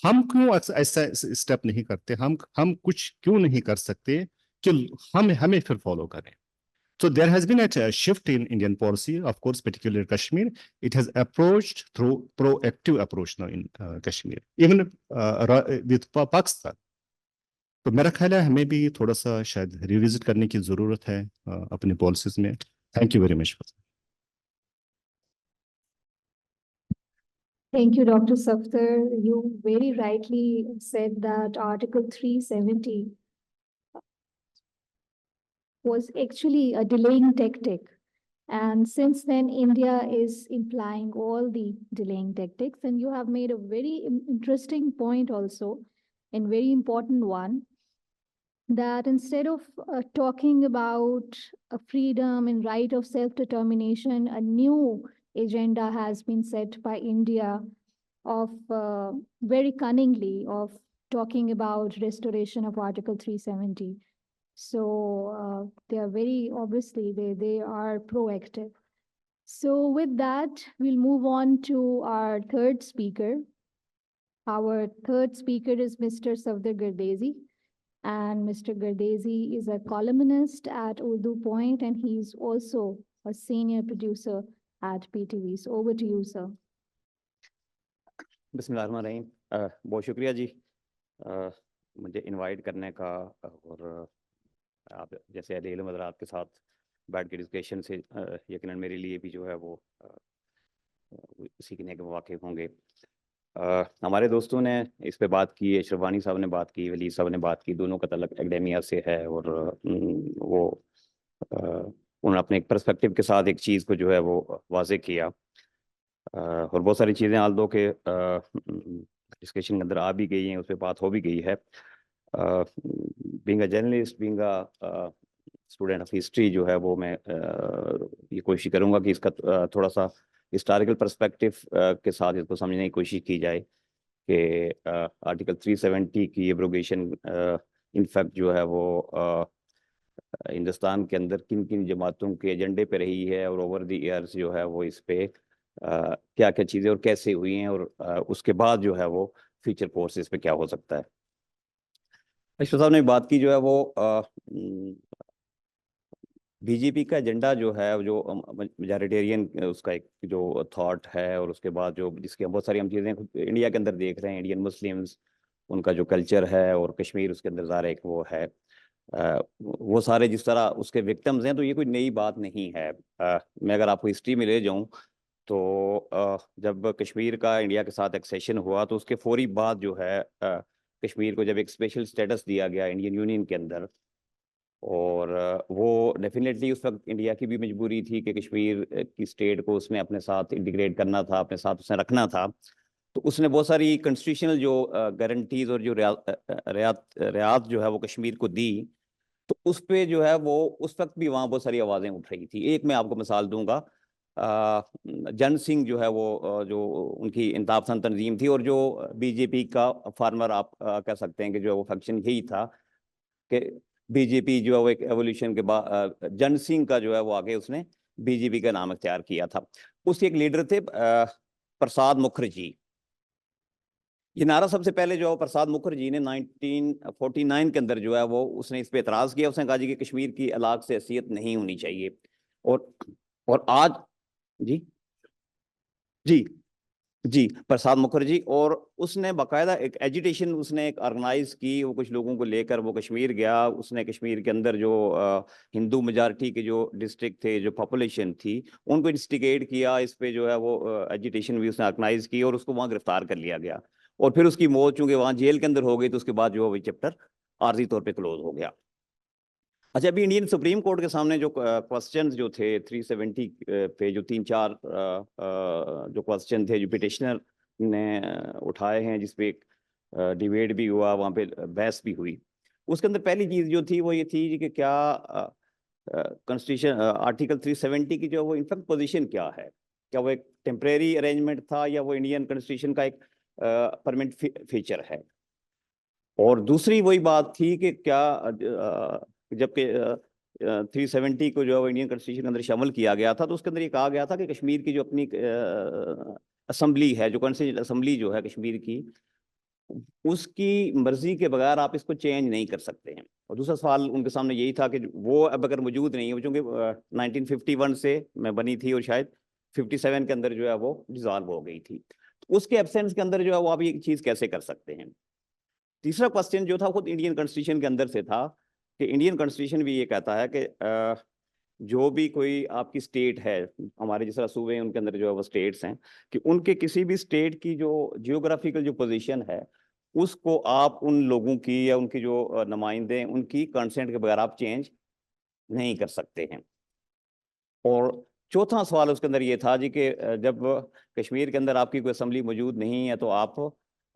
हम क्यों ऐसा स्टेप नहीं करते? हम कुछ क्यों नहीं कर सकते कि हमें फिर फॉलो करें? So there has been a shift in Indian policy, of course, particularly Kashmir. It has approached through proactive approach now in Kashmir, even with Pakistan. तो मेरा ख्याल है हमें भी थोड़ा सा शायद रिविजिट करने की जरूरत है अपनी पॉलिसीज में। Thank you very much. Thank you, Dr. Saffader. You very rightly said that Article 370 was actually a delaying tactic. And since then, India is implying all the delaying tactics. And you have made a very interesting point also, and very important one, that instead of talking about a freedom and right of self-determination, a new agenda has been set by India of very cunningly of talking about restoration of Article 370. So they are very, obviously, they are proactive. So with that, we'll move on to our third speaker. Our third speaker is Mr. Saffader Gardeezi. And Mr. Gardeezi is a columnist at Urdu Point, and he's also a senior producer at PTV. So over to you, sir. बिस्मिल्लाहिर्रहमानिर्रहीम। बहुत शुक्रिया जी मुझे invite करने का, और आप जैसे अहले इल्म हज़रात के साथ बैठ के डिस्कशन से यकीनन मेरे लिए भी जो है वो सीखने के मौके होंगे। हमारे दोस्तों ने इस पे बात की, अशरफ वानी साहब ने बात की, वलीद साहब ने बात की, दोनों का तल्लुक एकेडेमिया से है, और वो उन्होंने अपने एक पर्सपेक्टिव के साथ एक चीज़ को जो है वो वाज़े किया, और बहुत सारी चीज़ें आल दो के डिस्कशन के अंदर आ भी गई हैं, उस पर बात हो भी गई है। Being a journalist, being a student of history, जो है वो मैं ये कोशिश करूँगा कि इसका थोड़ा सा हिस्टोरिकल पर्सपेक्टिव के साथ इसको समझने की कोशिश की जाए कि आर्टिकल 370 की एब्रोगेशन इनफैक्ट जो है वो हिंदुस्तान के अंदर किन किन जमातों के एजेंडे पे रही है, और ओवर द ईयर्स जो है वो इस पे क्या क्या चीज़ें और कैसे हुई हैं, और उसके बाद जो है वो फ्यूचर कोर्सेज पे क्या हो सकता है। अशरफ साहब ने बात की जो है वो बीजेपी का एजेंडा जो है, जो मेजॉरिटेरियन उसका एक जो थॉट है, और उसके बाद जो जिसकी बहुत सारी हम चीज़ें इंडिया के अंदर देख रहे हैं, इंडियन मुस्लिम्स, उनका जो कल्चर है, और कश्मीर उसके अंदर ज़ाहिर एक वो है, वो सारे जिस तरह उसके विक्टिम्स हैं, तो ये कोई नई बात नहीं है। मैं अगर आपको हिस्ट्री में ले जाऊं तो जब कश्मीर का इंडिया के साथ एक्सेशन हुआ, तो उसके फौरी बाद जो है कश्मीर को जब एक स्पेशल स्टेटस दिया गया इंडियन यूनियन के अंदर, और वो डेफिनेटली उस वक्त इंडिया की भी मजबूरी थी कि कश्मीर की स्टेट को उसने अपने साथ इंटीग्रेट करना था, अपने साथ उसने रखना था। तो उसने बहुत सारी कॉन्स्टिट्यूशनल जो गारंटीज और जो रियात जो है वो कश्मीर को दी। तो उस पे जो है वो उस वक्त भी वहाँ बहुत सारी आवाज़ें उठ रही थी। एक मैं आपको मिसाल दूंगा, जन सिंह जो है वो जो उनकी इंताब पसंद तंजीम थी, और जो बीजेपी का फार्मर आप कह सकते हैं कि जो है वो फंक्शन यही था कि बीजेपी जो है वो एक एवोल्यूशन के बाद जन सिंह का जो है वो आगे उसने बीजेपी का नाम अख्तियार किया था। उसके एक लीडर थे प्रसाद मुखर्जी। ये नारा सबसे पहले जो है प्रसाद मुखर्जी ने 1949 के अंदर जो है वो उसने इस पे एतराज़ किया। उसने कहा जी कि कश्मीर की अलग से हैसियत नहीं होनी चाहिए। और आज जी जी जी प्रसाद मुखर्जी, और उसने बाकायदा एक एजिटेशन उसने एक ऑर्गेनाइज की, वो कुछ लोगों को लेकर वो कश्मीर गया। उसने कश्मीर के अंदर जो हिंदू मेजॉरिटी के जो डिस्ट्रिक्ट थे, जो पॉपुलेशन थी, उनको इंस्टिगेट किया। इस पे जो है वो एजिटेशन भी उसने ऑर्गेनाइज की, और उसको वहाँ गिरफ्तार कर लिया गया, और फिर उसकी मौत चूंकि वहाँ जेल के अंदर हो गई, तो उसके बाद जो है वो चैप्टर आर्जी तौर पर क्लोज हो गया। अच्छा, अभी इंडियन सुप्रीम कोर्ट के सामने जो क्वेश्चंस जो थे 370 पे, जो 3-4 जो क्वेश्चन थे जो पिटिशनर ने उठाए हैं, जिसपे एक डिबेट भी हुआ, वहाँ पे बहस भी हुई। उसके अंदर पहली चीज़ जो थी वो ये थी कि क्या कॉन्स्टिट्यूशन आर्टिकल 370 की जो वो इनफैक्ट पोजीशन क्या है, क्या वो एक टेम्परेरी अरेंजमेंट था, या वो इंडियन कॉन्स्टिट्यूशन का एक परमानेंट फीचर है। और दूसरी वही बात थी कि क्या जबकि 370 को जो है इंडियन कॉन्स्टिट्यूशन के अंदर शामिल किया गया था, तो उसके अंदर ये कहा गया था कि कश्मीर की जो अपनी असेंबली है, जो कॉन्स्टिट्यूशन असेंबली जो है कश्मीर की, उसकी मर्जी के बगैर आप इसको चेंज नहीं कर सकते हैं। और दूसरा सवाल उनके सामने यही था कि वो अब अगर मौजूद नहीं है, चूँकि 1951 से मैं बनी थी, और शायद 57 के अंदर जो है वो डिसॉल्व हो गई थी, तो उसके एब्सेंस के अंदर जो है वो आप ये चीज़ कैसे कर सकते हैं। तीसरा क्वेश्चन जो था खुद इंडियन कॉन्स्टिट्यूशन के अंदर से था कि इंडियन कॉन्स्टिट्यूशन भी ये कहता है कि जो भी कोई आपकी स्टेट है, हमारे जिस तरह सूबे हैं उनके अंदर जो है वो स्टेट्स हैं, कि उनके किसी भी स्टेट की जो जियोग्राफिकल जो पोजीशन है, उसको आप उन लोगों की या उनकी जो नुमाइंदे हैं उनकी कंसेंट के बगैर आप चेंज नहीं कर सकते हैं। और चौथा सवाल उसके अंदर ये था जी कि जब कश्मीर के अंदर आपकी कोई असेंबली मौजूद नहीं है, तो आप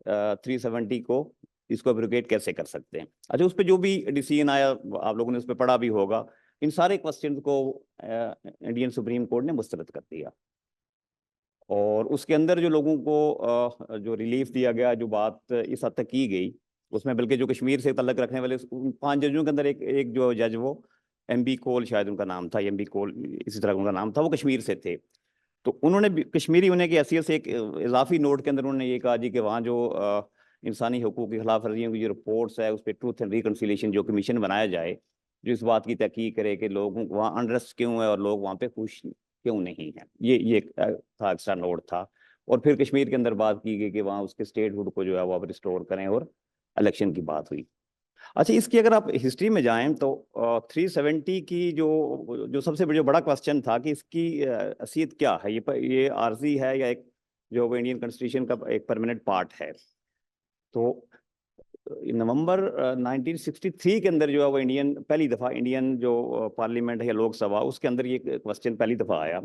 370 को इसको एब्रोगेट कैसे कर सकते हैं। अच्छा, उस पर जो भी डिसीजन आया, आप लोगों ने उस पर पढ़ा भी होगा, इन सारे क्वेश्चन को इंडियन सुप्रीम कोर्ट ने मुस्तरद कर दिया। और उसके अंदर जो लोगों को जो रिलीफ दिया गया, जो बात इस हद तक की गई उसमें बल्कि जो कश्मीर से तल्लक रखने वाले 5 जजों के अंदर एक जो जज वो एमबी कोल शायद उनका नाम था, एमबी कोल इसी तरह उनका नाम था, वो कश्मीर से थे। तो उन्होंने कश्मीरी होने की हैसियत से एक इजाफी नोट के अंदर उन्होंने ये कहा जी कि वहाँ जो इंसानी हकूक़ की खिलाफ वर्जियों की जो रिपोर्ट्स है उस पर ट्रूथ एंड रिकन्सिलिएशन जो कमीशन बनाया जाए, जो इस बात की तहकीक करे कि लोगों को वहाँ अनरेस्ट क्यों है और लोग वहाँ पे खुश क्यों नहीं है। ये था, एक्स्ट्रा नोट था। और फिर कश्मीर के अंदर बात की गई कि वहाँ उसके स्टेटहुड को जो है वो आप रिस्टोर करें, और इलेक्शन की बात हुई। अच्छा, इसकी अगर आप हिस्ट्री में जाएं तो 370 की जो सबसे बड़ा क्वेश्चन था कि इसकी हैसियत क्या है, ये आर्जी है या एक जो इंडियन कॉन्स्टिट्यूशन का एक परमानेंट पार्ट है। तो नवंबर 1963 के अंदर जो है वो पहली दफ़ा इंडियन जो पार्लियामेंट है या लोकसभा, उसके अंदर ये क्वेश्चन पहली दफ़ा आया।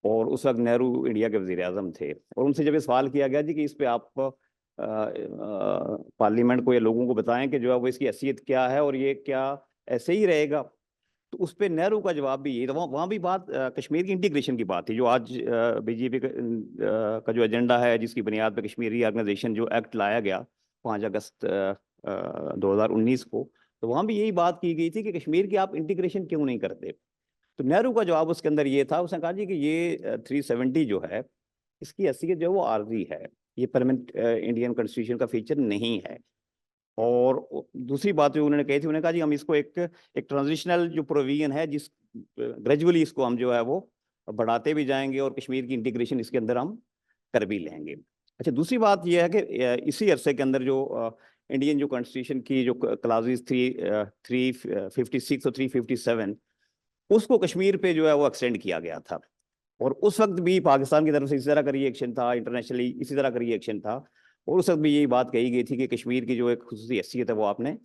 और उस वक्त नेहरू इंडिया के वज़ीर आज़म थे, और उनसे जब ये सवाल किया गया जी कि इस पे आप पार्लियामेंट को या लोगों को बताएं कि जो है वो इसकी हैसियत क्या है और ये क्या ऐसे ही रहेगा, तो उस पर नेहरू का जवाब भी यही था। वहाँ भी बात कश्मीर की इंटीग्रेशन की बात थी, जो आज बीजेपी का जो एजेंडा है, जिसकी बुनियाद पर कश्मीरी ऑर्गेनाइजेशन जो एक्ट लाया गया 5 अगस्त 2019 को, तो वहाँ भी यही बात की गई थी कि कश्मीर की आप इंटीग्रेशन क्यों नहीं करते। तो नेहरू का जवाब उसके अंदर ये था, उसने कहा जी कि ये 370 जो है इसकी हैसियत जो है वो आर्जी है, ये परमानेंट इंडियन कॉन्स्टिट्यूशन का फीचर नहीं है। और दूसरी बात जो उन्होंने कही थी, उन्होंने कहा जी हम इसको एक ट्रांजिशनल जो प्रोविजन है, जिस ग्रेजुअली इसको हम जो है वो बढ़ाते भी जाएंगे और कश्मीर की इंटीग्रेशन इसके अंदर हम कर भी लेंगे। अच्छा, दूसरी बात यह है कि इसी अरसे के अंदर जो इंडियन जो कॉन्स्टिट्यूशन की जो क्लासेस 356 और 357, उसको कश्मीर पे जो है वो एक्सटेंड किया गया था। और उस वक्त भी पाकिस्तान की तरफ से इसी तरह का रिएक्शन था, इंटरनेशनली इसी तरह का रिएक्शन था, और उस वक्त भी यही बात कही गई थी कि कश्मीर की जो एक खुसूसी हैसियत है वो आपने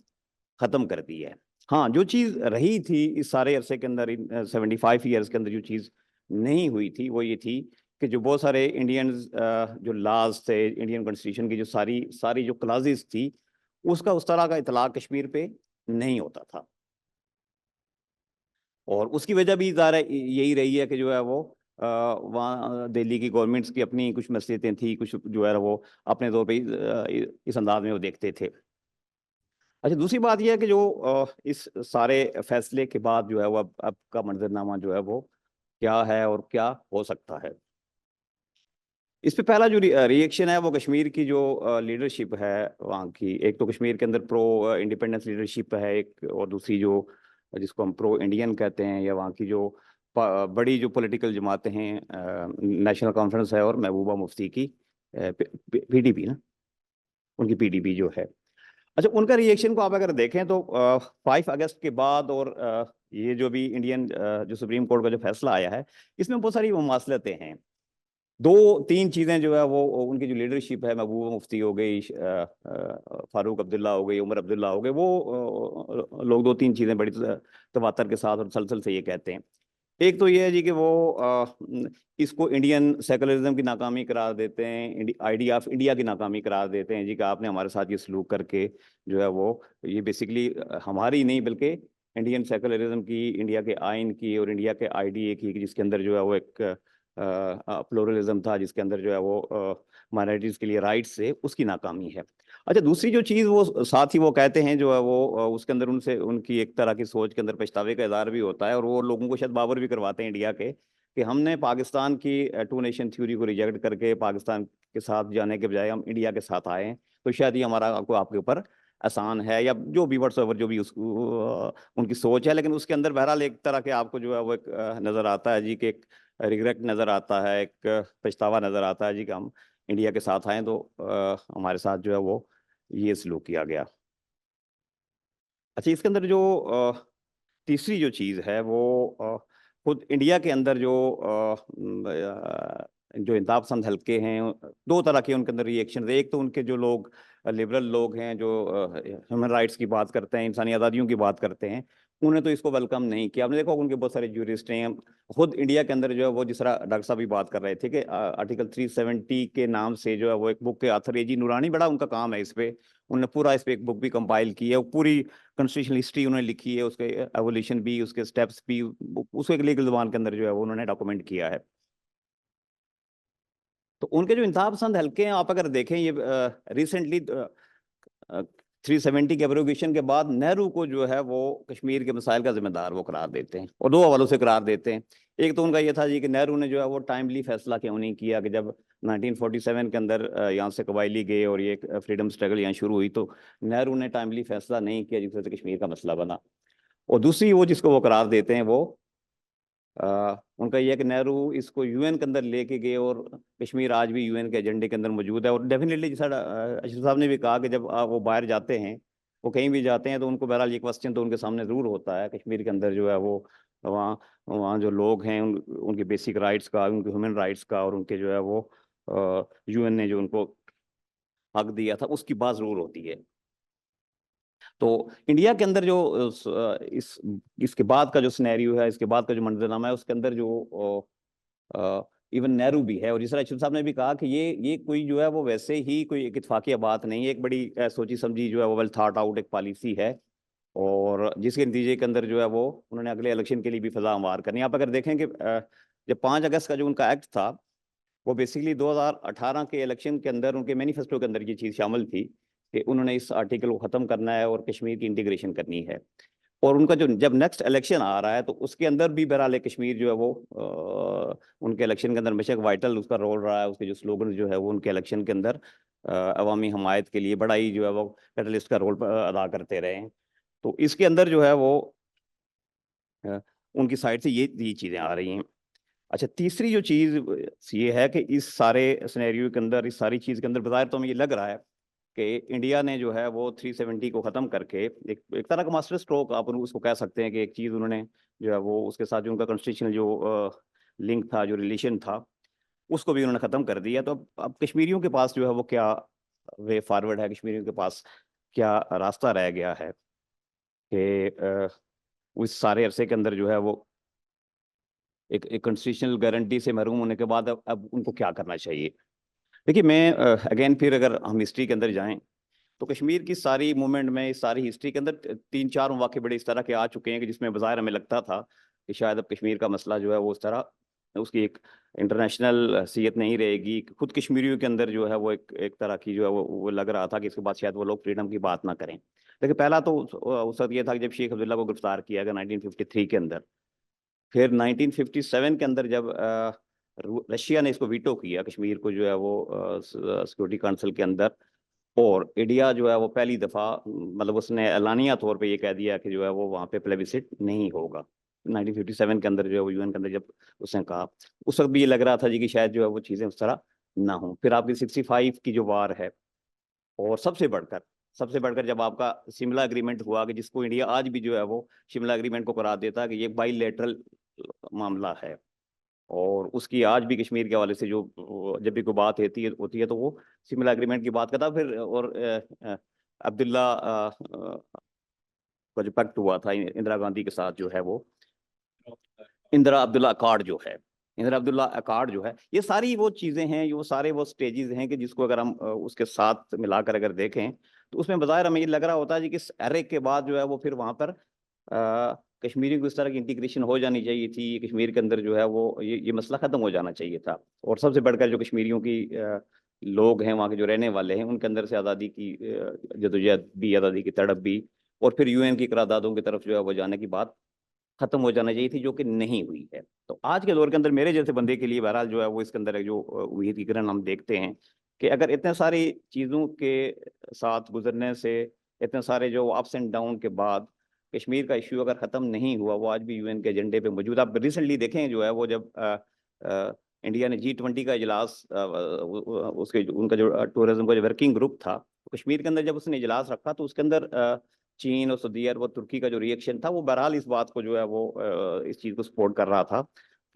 ख़त्म कर दी है। हाँ, जो चीज़ रही थी इस सारे अरसे के अंदर, 75 ईयर्स के अंदर जो चीज़ नहीं हुई थी वो ये थी कि जो बहुत सारे इंडियन जो लाज थे, इंडियन कॉन्स्टिट्यूशन की जो सारी जो क्लाजेस थी, उसका उस तरह का इतलाक कश्मीर पे नहीं होता था। और उसकी वजह भी ज़ाहिर है यही रही है कि जो है वो वहाँ दिल्ली की गवर्नमेंट्स की अपनी कुछ मसलियतें थी, कुछ जो है वो अपने तौर पे इस अंदाज में वो देखते थे। अच्छा, दूसरी बात यह है कि जो इस सारे फैसले के बाद जो है वो अब का मंजरनामा जो है वो क्या है और क्या हो सकता है। इस पे पहला जो रिएक्शन है वो कश्मीर की जो लीडरशिप है वहाँ की, एक तो कश्मीर के अंदर प्रो इंडिपेंडेंस लीडरशिप है एक, और दूसरी जो जिसको हम प्रो इंडियन कहते हैं, या वहाँ की जो बड़ी जो पॉलिटिकल जमातें हैं, नेशनल कॉन्फ्रेंस है और महबूबा मुफ्ती की पीडीपी ना, उनकी पीडीपी जो है। अच्छा, उनका रिएक्शन को आप अगर देखें तो 5 अगस्त के बाद और ये जो भी इंडियन जो सुप्रीम कोर्ट का जो फैसला आया है, इसमें बहुत सारी मुमासलतें हैं। 2-3 चीज़ें जो है वो उनकी जो लीडरशिप है, महबूबा मुफ्ती हो गई, फारूक अब्दुल्ला हो गई, उमर अब्दुल्ला हो गए, वो लोग 2-3 चीज़ें बड़ी तवातर के साथ और तसलसल से ये कहते हैं। एक तो ये है जी कि वो इसको इंडियन सेकुलरिज्म की नाकामी करार देते हैं, आइडिया ऑफ इंडिया की नाकामी करार देते हैं जी कि आपने हमारे साथ ये सलूक करके जो है वो ये बेसिकली हमारी नहीं बल्कि इंडियन सेकुलरिज्म की, इंडिया के आइन की और इंडिया के आईडीए की, जिसके अंदर जो है वो एक प्लूरलिज्म था, जिसके अंदर जो है वो माइनॉरिटीज़ के लिए राइट्स है, उसकी नाकामी है। अच्छा, दूसरी जो चीज़ वो साथ ही वो कहते हैं जो है वो उसके अंदर उनसे उनकी एक तरह की सोच के अंदर पछतावे का इज़हार भी होता है, और वो लोगों को शायद बावर भी करवाते हैं इंडिया के कि हमने पाकिस्तान की 2 नेशन थ्योरी को रिजेक्ट करके पाकिस्तान के साथ जाने के बजाय हम इंडिया के साथ आए हैं, तो शायद ये हमारा आपके ऊपर एहसान है, या जो भी व्हाट्सएवर जो भी उनकी सोच है। लेकिन उसके अंदर बहरहाल एक तरह के आपको जो है वो एक नज़र आता है जी कि एक रिग्रेट नज़र आता है, एक पछतावा नज़र आता है जी कि हम इंडिया के साथ आए तो हमारे साथ जो है वो ये सलूक किया गया। अच्छा, इसके अंदर जो तीसरी जो चीज़ है वो खुद इंडिया के अंदर जो इंताब पसंद हल्के हैं, 2 तरह के उनके अंदर रिएक्शन। एक तो उनके जो लोग लिबरल लोग हैं जो ह्यूमन राइट्स की बात करते हैं, इंसानी आज़ादियों की बात करते हैं, उन्हें तो इसको वेलकम नहीं किया। आपने देखा उनके बहुत सारे ज्यूरिस्ट हैं खुद इंडिया के अंदर जो है वो, जिस तरह डॉक्टर साहब भी बात कर रहे थे कि आर्टिकल 370 के नाम से जो है वो एक बुक के ऑथर है जी नूरानी, बड़ा उनका काम है इस पे, उन्होंने पूरा इस पे एक बुक भी कंपाइल की है, पूरी कॉन्स्टिट्यूशनल हिस्ट्री उन्होंने लिखी है, उसके एवोल्यूशन भी, उसके स्टेप्स भी, उसको एक लीगल ज़बान के अंदर जो है वो उन्होंने डॉक्यूमेंट किया है। तो उनके जो इंतहा पसंद हल्के हैं, आप अगर देखें ये रिसेंटली 370 के एब्रोगेशन के बाद नेहरू को जो है वो कश्मीर के मसाइल का जिम्मेदार वो करार देते हैं, और दो हवालों से करार देते हैं। एक तो उनका ये था जी कि नेहरू ने जो है वो टाइमली फैसला क्यों नहीं किया कि जब 1947 के अंदर यहाँ से कबायली गए और ये फ्रीडम स्ट्रगल यहाँ शुरू हुई, तो नेहरू ने टाइमली फैसला नहीं किया जिससे कश्मीर का मसला बना। और दूसरी वो जिसको वो करार देते हैं, वो उनका यह है कि नेहरू इसको यूएन के अंदर लेके गए, और कश्मीर आज भी यूएन के एजेंडे के अंदर मौजूद है। और डेफिनेटली जैसा अशरफ साहब ने भी कहा कि जब वो बाहर जाते हैं, वो कहीं भी जाते हैं, तो उनको बहरहाल ये क्वेश्चन तो उनके सामने ज़रूर होता है कश्मीर के अंदर जो है वो वहाँ वहाँ जो लोग हैं उनके बेसिक राइट्स का, उनके ह्यूमन राइट्स का, और उनके जो है वो यूएन ने जो उनको हक दिया था उसकी बात ज़रूर होती है। तो इंडिया के अंदर जो इसके बाद का जो सिनेरियो है, इसके बाद का जो मंजरनामा है, उसके अंदर जो इवन नेहरू भी है, और जिस तरह अशरफ साहब ने भी कहा कि ये कोई जो है वो वैसे ही कोई एक इत्तफाकिया बात नहीं है, एक बड़ी सोची समझी जो है वो वेल थॉट आउट एक पॉलिसी है, और जिसके नतीजे के अंदर जो है वो उन्होंने अगले इलेक्शन के लिए भी फजा हमवार करनी। आप अगर देखें कि जब 5 अगस्त का जो उनका एक्ट था, वो बेसिकली 2018 के इलेक्शन के अंदर उनके मैनिफेस्टो के अंदर ये चीज़ शामिल थी कि उन्होंने इस आर्टिकल को ख़त्म करना है और कश्मीर की इंटीग्रेशन करनी है। और उनका जो जब नेक्स्ट इलेक्शन आ रहा है, तो उसके अंदर भी बहरहाल कश्मीर जो है वो उनके इलेक्शन के अंदर हमेशा वाइटल उसका रोल रहा है। उसके जो स्लोगन जो है वो उनके इलेक्शन के अंदर अवामी हमायत के लिए बड़ा ही जो है वो कैटलिस्ट का रोल अदा करते रहे हैं। तो इसके अंदर जो है वो उनकी साइड से ये चीज़ें आ रही हैं। अच्छा, तीसरी जो चीज़ ये है कि इस सारे सिनेरियो के अंदर, इस सारी चीज़ के अंदर बाहर तो हमें ये लग रहा है कि इंडिया ने जो है वो 370 को ख़त्म करके एक तरह का मास्टर स्ट्रोक आप उसको कह सकते हैं कि एक चीज़ उन्होंने जो है वो उसके साथ जो उनका कॉन्स्टिट्यूशनल जो लिंक था, जो रिलेशन था, उसको भी उन्होंने ख़त्म कर दिया। तो अब कश्मीरियों के पास जो है वो क्या वे फॉरवर्ड है, कश्मीरियों के पास क्या रास्ता रह गया है कि उस सारे अरसे के अंदर जो है वो एक कॉन्स्टिट्यूशनल गारंटी से महरूम होने के बाद अब उनको क्या करना चाहिए। देखिए, मैं अगेन फिर अगर हम हिस्ट्री के अंदर जाएं, तो कश्मीर की सारी मूवमेंट में, इस सारी हिस्ट्री के अंदर 3-4 वाक़े बड़े इस तरह के आ चुके हैं कि जिसमें बाज़ाहिर हमें लगता था कि शायद अब कश्मीर का मसला जो है वो उस तरह उसकी एक इंटरनेशनल हैसियत नहीं रहेगी। खुद कश्मीरियों के अंदर जो है वो एक तरह की जो है वो लग रहा था कि इसके बाद शायद वो लोग फ्रीडम की बात ना करें। देखिए, पहला तो उस वक्त ये था कि जब शेख अब्दुल्ला को गिरफ्तार किया गया 1953 के अंदर, फिर 1957 के अंदर जब रशिया ने इसको वीटो किया, कश्मीर को जो है वो सिक्योरिटी काउंसिल के अंदर, और इंडिया जो है वो पहली दफ़ा मतलब उसने एलानिया तौर पे ये कह दिया कि जो है वो वहाँ पे प्लेबिसिट नहीं होगा। 1957 के अंदर जो है वो यूएन के अंदर जब उसने कहा, उस वक्त भी ये लग रहा था जी कि शायद जो है वो चीज़ें उस तरह ना हो। फिर आपकी 65 की जो वार है, और सबसे बढ़कर जब आपका शिमला एग्रीमेंट हुआ, कि जिसको इंडिया आज भी जो है वो शिमला एग्रीमेंट को करार देता है कि ये बाईलेटरल मामला है, और उसकी आज भी कश्मीर के हवाले से जो जब भी कोई बात होती है तो वो शिमला एग्रीमेंट की बात करता है। फिर और अब्दुल्ला का जो पैक्ट हुआ था इंदिरा गांधी के साथ जो है वो इंदिरा अब्दुल्ला अकॉर्ड जो है, इंदिरा अब्दुल्ला अकॉर्ड जो है, ये सारी वो चीज़ें हैं, ये वो सारे वो स्टेजेस हैं कि जिसको अगर हम उसके साथ मिलाकर अगर देखें, तो उसमें बाज़ाहिर हमें ये लग रहा होता है जी कि इस एरे के बाद जो है वो फिर वहाँ पर कश्मीरियों को इस तरह की इंटीग्रेशन हो जानी चाहिए थी। कश्मीर के अंदर जो है वो ये मसला ख़त्म हो जाना चाहिए था। और सबसे बढ़कर जो कश्मीरियों की लोग हैं, वहाँ के जो रहने वाले हैं, उनके अंदर से आज़ादी की जदोजहद भी, आज़ादी की तड़प भी, और फिर यूएन की करारदादों की तरफ जो है वो जाने की बात खत्म हो जाना चाहिए थी, जो कि नहीं हुई है। तो आज के दौर के अंदर मेरे जैसे बंदे के लिए बहरहाल जो है वो इसके अंदर जो उम्मीद की किरण हम देखते हैं कि अगर इतने सारी चीज़ों के साथ गुजरने से, इतने सारे जो अप्स एंड डाउन के बाद कश्मीर का इश्यू अगर ख़त्म नहीं हुआ, वो आज भी यूएन के एजेंडे पे मौजूद। आप रिसेंटली देखें जो है वो जब इंडिया ने G20 का इजलास उसके उनका जो टूरिज्म का जो वर्किंग ग्रुप था, तो कश्मीर के अंदर जब उसने इजलास रखा, तो उसके अंदर चीन और सऊदी अरब और तुर्की का जो रिएक्शन था, वो बहरहाल इस बात को जो है वो इस चीज़ को सपोर्ट कर रहा था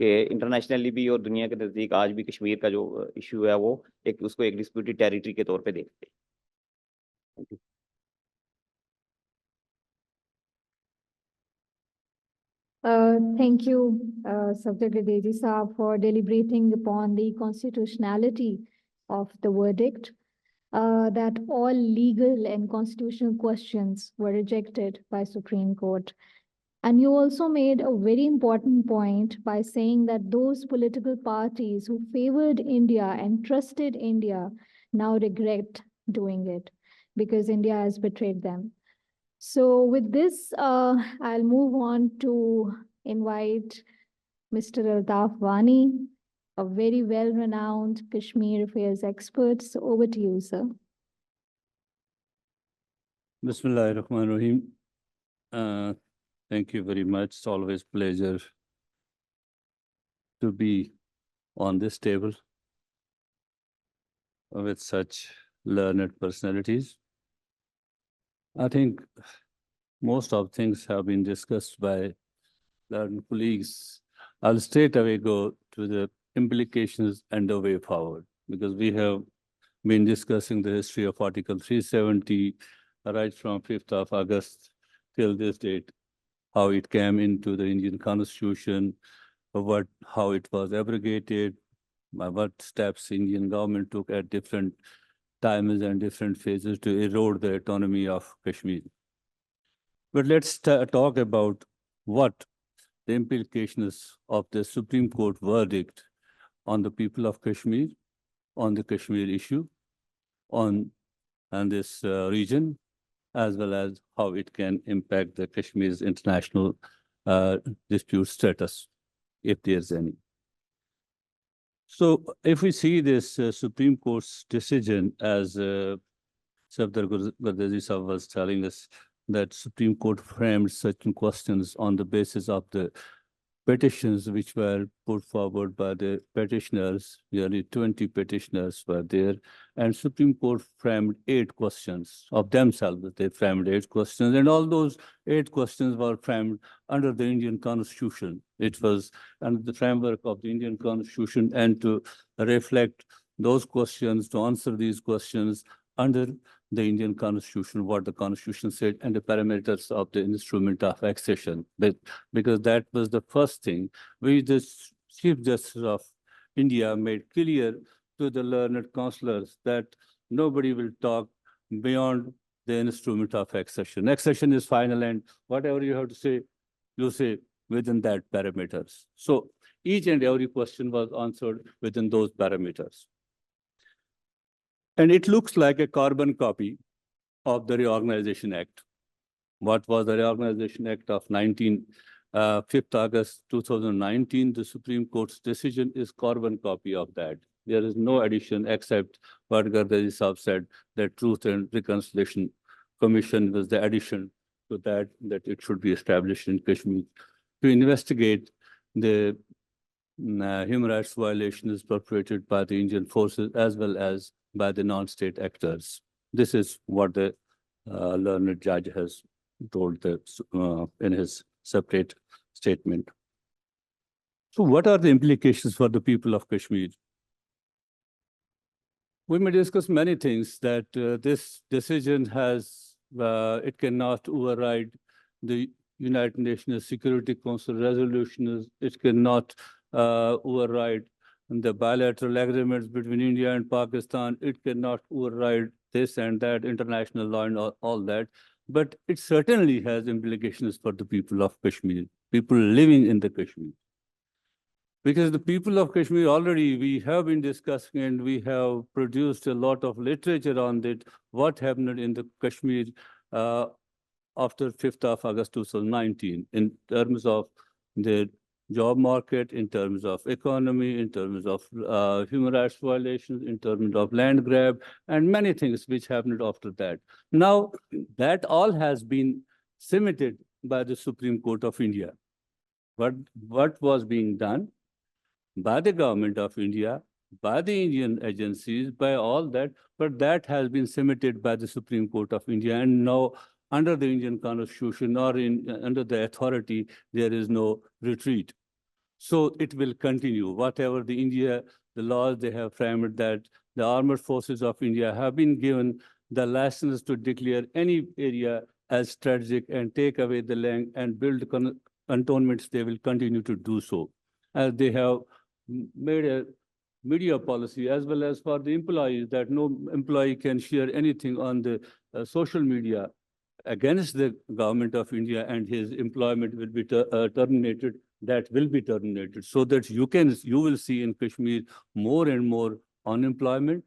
कि इंटरनेशनली भी और दुनिया के नज़दीक आज भी कश्मीर का जो इशू है वो उसको एक डिस्प्यूटेड टेरिटरी के तौर पे देखते हैं। Thank you, Saffader Gardeezi Saab, for deliberating upon the constitutionality of the verdict, that all legal and constitutional questions were rejected by Supreme Court. And you also made a very important point by saying that those political parties who favored India and trusted India now regret doing it. because India has betrayed them. So with this, I'll move on to invite Mr. Altaf Wani, a very well-renowned Kashmir affairs expert. So over to you, sir. Bismillahirrahmanirrahim. Thank you very much. It's always pleasure to be on this table with such learned personalities. I think most of things have been discussed by learned colleagues. I'll straight away go to the implications and the way forward, because we have been discussing the history of Article 370 right from 5th of August till this date, how it came into the Indian Constitution, how it was abrogated, what steps Indian government took at different times and different phases to erode the autonomy of Kashmir. But let's talk about what the implications of the Supreme Court verdict on the people of Kashmir, on the Kashmir issue, on this region, as well as how it can impact the Kashmir's international dispute status, if there's any. So if we see this Supreme Court's decision, as Saffader Gardeezi Sahab was telling us, that Supreme Court framed certain questions on the basis of the petitions which were put forward by the petitioners. Nearly 20 petitioners were there, and Supreme Court framed 8 questions of themselves. They framed 8 questions, and all those 8 questions were framed under the Indian Constitution. It was under the framework of the Indian Constitution, and to reflect those questions, to answer these questions under the Indian Constitution, what the Constitution said, and the parameters of the instrument of accession. Because that was the first thing which the Chief Justice of India made clear to the learned counselors, that nobody will talk beyond the instrument of accession. Accession is final, and whatever you have to say, you say within that parameters. So each and every question was answered within those parameters. And it looks like a carbon copy of the Reorganization Act. What was the Reorganization Act of 5th August 2019? The Supreme Court's decision is carbon copy of that. There is no addition except what Gardeezi Sahab said, that Truth and Reconciliation Commission was the addition to that it should be established in Kashmir to investigate the human rights violations perpetrated by the Indian forces as well as by the non-state actors. This is what the learned judge has told in his separate statement. So what are the implications for the people of Kashmir? We may discuss many things, that this decision it cannot override the United Nations Security Council resolutions. It cannot override the bilateral agreements between India and Pakistan. It cannot override this and that, international law and all that. But it certainly has implications for the people of Kashmir, people living in the Kashmir. Because the people of Kashmir already, we have been discussing and we have produced a lot of literature on it, what happened in the Kashmir after 5th of August 2019, in terms of the job market, in terms of economy, in terms of human rights violations, in terms of land grab, and many things which happened after that. Now, that all has been cemented by the Supreme Court of India. What was being done by the government of India, by the Indian agencies, by all that, but that has been cemented by the Supreme Court of India, and now under the Indian Constitution or under the authority, there is no retreat. So it will continue. Whatever the laws they have framed, that the armed forces of India have been given the license to declare any area as strategic and take away the land and build cantonments, they will continue to do so. As they have made a media policy, as well as for the employees, that no employee can share anything on the social media against the government of India, and his employment will be terminated. That will be terminated, so that you will see in Kashmir more and more unemployment.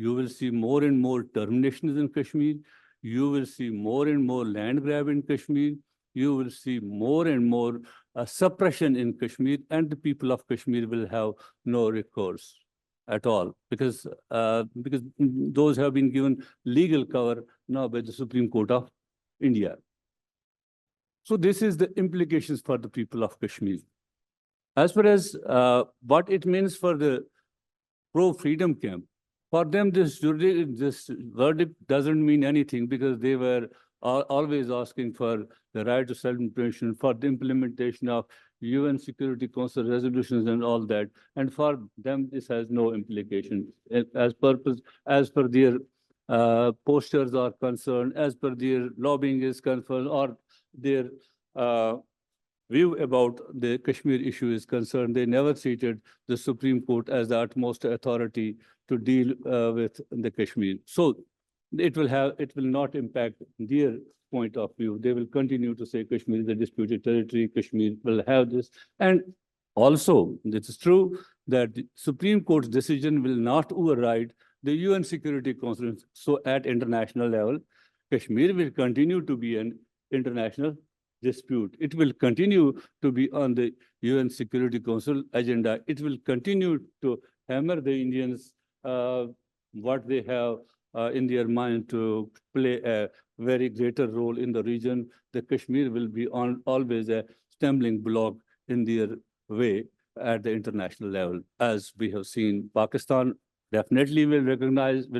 You will see more and more terminations in Kashmir. You will see more and more land grab in Kashmir. You will see more and more suppression in Kashmir, and the people of Kashmir will have no recourse at all, because those have been given legal cover now by the Supreme Court of India. So this is the implications for the people of Kashmir. As far as what it means for the pro-freedom camp, for them this verdict doesn't mean anything, because they were always asking for the right to self-determination, for the implementation of UN Security Council resolutions and all that. And for them, this has no implication. As per their posters are concerned, as per their lobbying is concerned, or their view about the Kashmir issue is concerned, they never treated the Supreme Court as the utmost authority to deal with the Kashmir. So it will not impact their point of view. They will continue to say Kashmir is a disputed territory, Kashmir will have this. And also, it is true that the Supreme Court's decision will not override the UN Security Council. So at international level, Kashmir will continue to be an international dispute. It will continue to be on the UN Security Council agenda. It will continue to hammer the Indians what they have in their mind to play a very greater role in the region. The Kashmir will be always a stumbling block in their way at the international level. As we have seen, Pakistan definitely will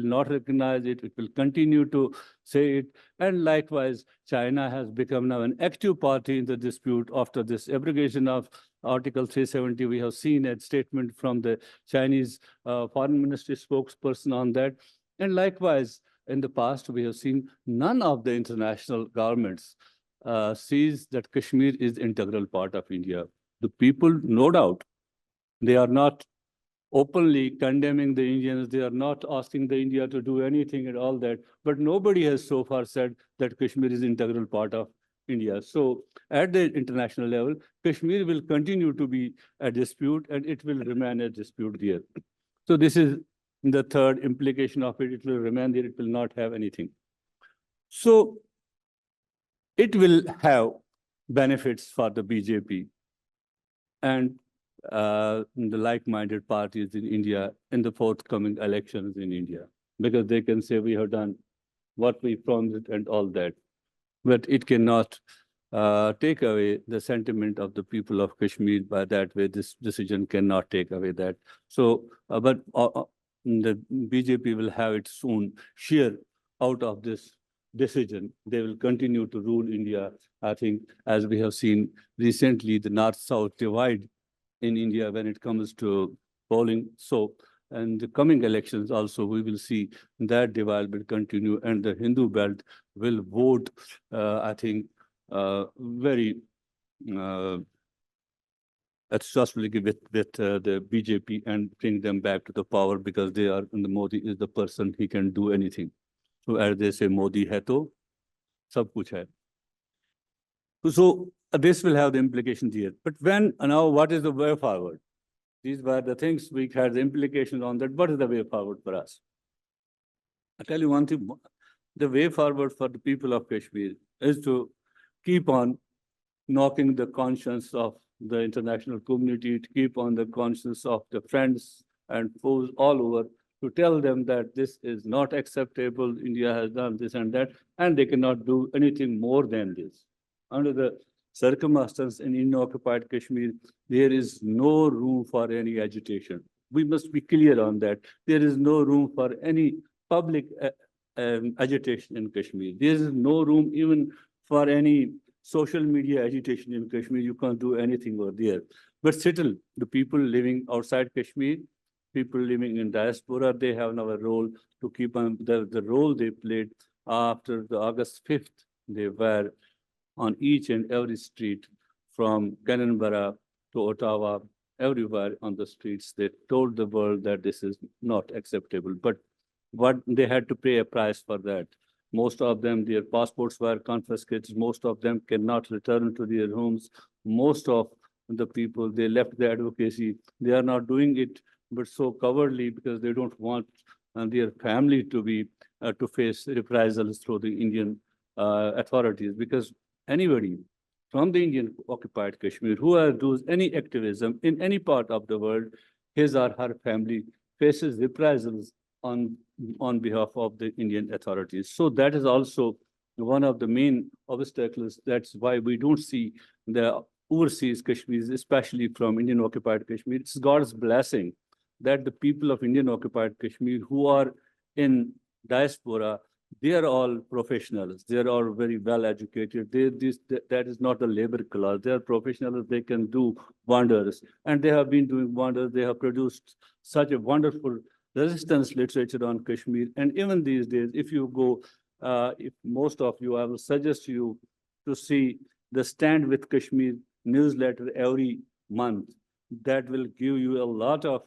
not recognize it. It will continue to say it. And likewise, China has become now an active party in the dispute after this abrogation of Article-370. We have seen a statement from the Chinese foreign ministry spokesperson on that. And likewise, in the past, we have seen none of the international governments sees that Kashmir is integral part of India. The people, no doubt, they are not openly condemning the Indians. They are not asking the India to do anything and all that. But nobody has so far said that Kashmir is integral part of India. So at the international level, Kashmir will continue to be a dispute, and it will remain a dispute there. So this is the third implication of it. It will remain there. It will not have anything. So it will have benefits for the BJP and the like-minded parties in India in the forthcoming elections in India, because they can say we have done what we promised and all that. But it cannot take away the sentiment of the people of Kashmir. By that way, this decision cannot take away that. So, but the BJP will have its own share out of this decision. They will continue to rule India. I think, as we have seen recently, the North-South divide in India when it comes to polling. So, and the coming elections also, we will see that divide will continue, and the Hindu belt will vote, I think, very successfully with the BJP and bring them back to the power, because they are, and the Modi is the person, he can do anything. So as they say, Modi hai to sab kuch hai. So this will have the implications here. But now what is the way forward? These were the things we had the implications on that. What is the way forward for us? I'll tell you one thing. The way forward for the people of Kashmir is to keep on knocking the conscience of the international community, to keep on the conscience of the friends and foes all over, to tell them that this is not acceptable. India has done this and that, and they cannot do anything more than this. Under the circumstances in Indian-occupied Kashmir, there is no room for any agitation. We must be clear on that. There is no room for any public agitation in Kashmir. There is no room even for any social media agitation in Kashmir. You can't do anything over there. But still, the people living outside Kashmir, people living in diaspora, they have now a role to keep on the role they played after the August 5th. They were on each and every street, from Canberra to Ottawa, everywhere on the streets. They told the world that this is not acceptable. But what they had to pay a price for that. Most of them, their passports were confiscated. Most of them cannot return to their homes. Most of the people, they left the advocacy. They are not doing it, but so cowardly, because they don't want their family to be to face reprisals through the Indian authorities, because anybody from the Indian occupied Kashmir who does any activism in any part of the world, his or her family faces reprisals on behalf of the Indian authorities. So that is also one of the main obstacles. That's why we don't see the overseas Kashmiris, especially from Indian occupied Kashmir. It's God's blessing that the people of Indian occupied Kashmir who are in diaspora, they are all professionals. They are all very well educated. That is not the labor class. They are professionals. They can do wonders, and they have been doing wonders. They have produced such a wonderful resistance literature on Kashmir. And even these days, if you go, if most of you, I will suggest you to see the Stand with Kashmir newsletter every month. That will give you a lot of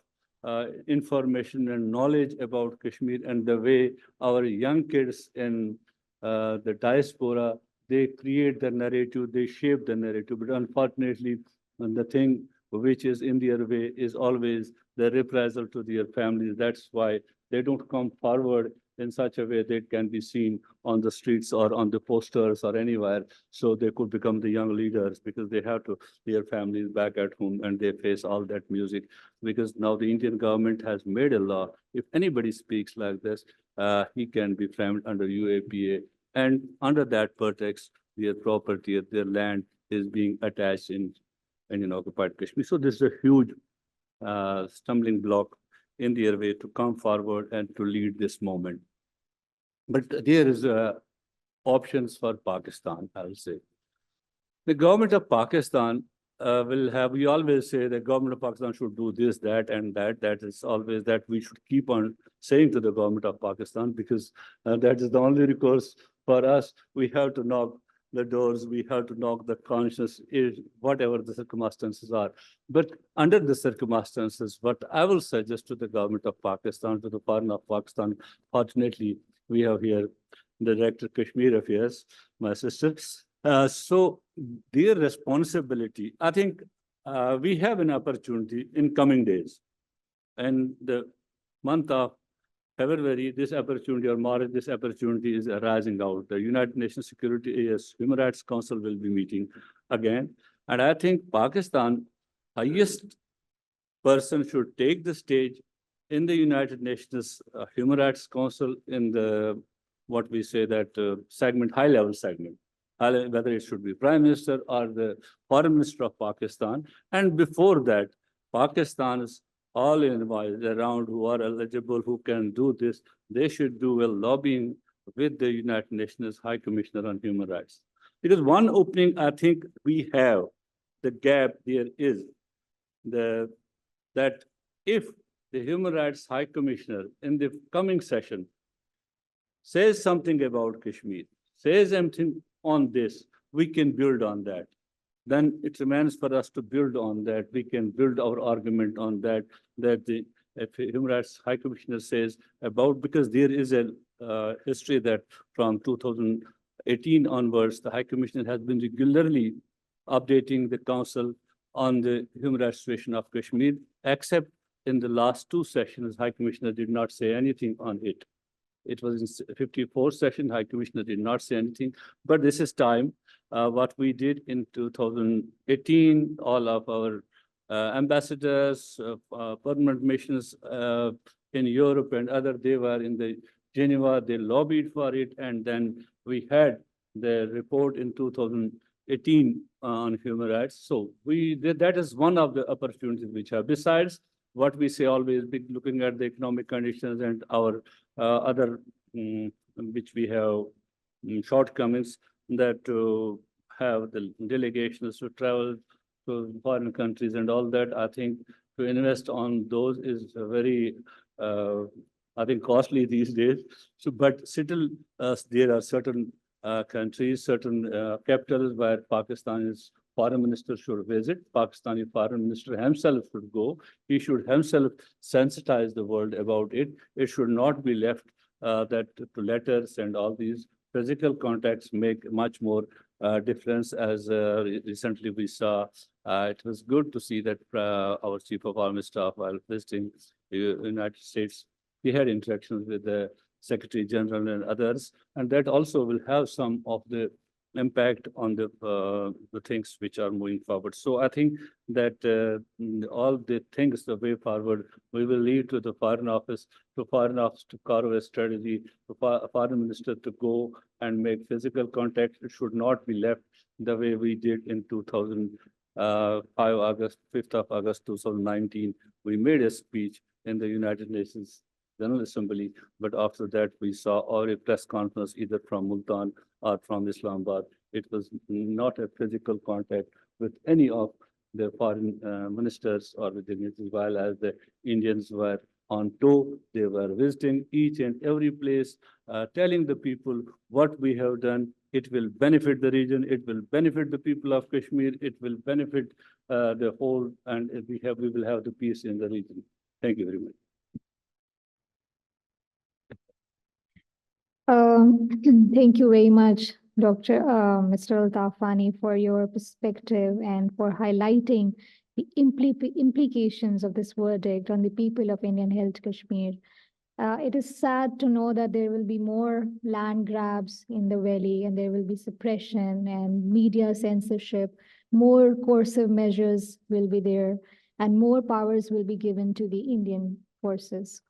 information and knowledge about Kashmir and the way our young kids in the diaspora, they create the narrative, they shape the narrative. But unfortunately, the thing which is in their way is always the reprisal to their families. That's why they don't come forward in such a way that can be seen on the streets or on the posters or anywhere. So they could become the young leaders, because they have to, their families back at home, and they face all that music. Because now the Indian government has made a law. If anybody speaks like this, he can be framed under UAPA. And under that pretext, their property, their land is being attached in occupied Kashmir. So this is a huge stumbling block in their way to come forward and to lead this moment. But there is options for Pakistan, I'll say. The government of Pakistan will have, we always say the government of Pakistan should do this, that, and that. That is always that we should keep on saying to the government of Pakistan, because that is the only recourse for us. We have to knock the doors, we have to knock the conscience, whatever the circumstances are. But under the circumstances, what I will suggest to the government of Pakistan, to the foreign of Pakistan, fortunately, we have here the Director Kashmir Affairs, my sister. So their responsibility, I think we have an opportunity in coming days. And the month of February, this opportunity, or March, this opportunity is arising out. The United Nations Human Rights Council will be meeting again. And I think Pakistan, highest person, should take the stage in the United Nations Human Rights Council, in the, what we say that segment, high-level segment, whether it should be Prime Minister or the Foreign Minister of Pakistan. And before that, Pakistan's all envoys around who are eligible, who can do this, they should do a lobbying with the United Nations High Commissioner on Human Rights. Because one opening, I think we have, the gap there is that if the Human Rights High Commissioner in the coming session says something about Kashmir, says something on this, we can build on that. Then it remains for us to build on that. We can build our argument on that, that the Human Rights High Commissioner says about, because there is a history that from 2018 onwards, the High Commissioner has been regularly updating the Council on the human rights situation of Kashmir, except in the last two sessions, High Commissioner did not say anything on it. It was in 54th session, High Commissioner did not say anything, but this is time. What we did in 2018, all of our ambassadors, permanent missions in Europe and other, they were in the Geneva, they lobbied for it, and then we had the report in 2018 on human rights. So that is one of the opportunities which are, besides what we say always, looking at the economic conditions and our other, which we have shortcomings, that to have the delegations to travel to foreign countries and all that. I think to invest on those is very, I think, costly these days. So, but still, there are certain countries, certain capitals where Pakistan's foreign minister should visit. Pakistani foreign minister himself should go. He should himself sensitize the world about it. It should not be left that to letters and all these physical contacts make much more difference. As recently we saw, it was good to see that our Chief of Army Staff, while visiting the United States, He had interactions with the Secretary General and others, and that also will have some of the impact on the things which are moving forward. So I think that all the things, the way forward, we will lead to the Foreign Office to carve a strategy, to Foreign Minister to go and make physical contact. It should not be left the way we did in 5th of August 2019. We made a speech in the United Nations General Assembly, but after that we saw a press conference either from Multan or from Islamabad. It was not a physical contact with any of the foreign ministers or with the ministers, while as the Indians were on tour. They were visiting each and every place, telling the people what we have done. It will benefit the region. It will benefit the people of Kashmir. It will benefit the whole, and we will have the peace in the region. Thank you very much. Thank you very much, Mr. Altaf Wani, for your perspective and for highlighting the implications of this verdict on the people of Indian-held Kashmir. It is sad to know that there will be more land grabs in the valley, and there will be suppression and media censorship. More coercive measures will be there, and more powers will be given to the Indian forces.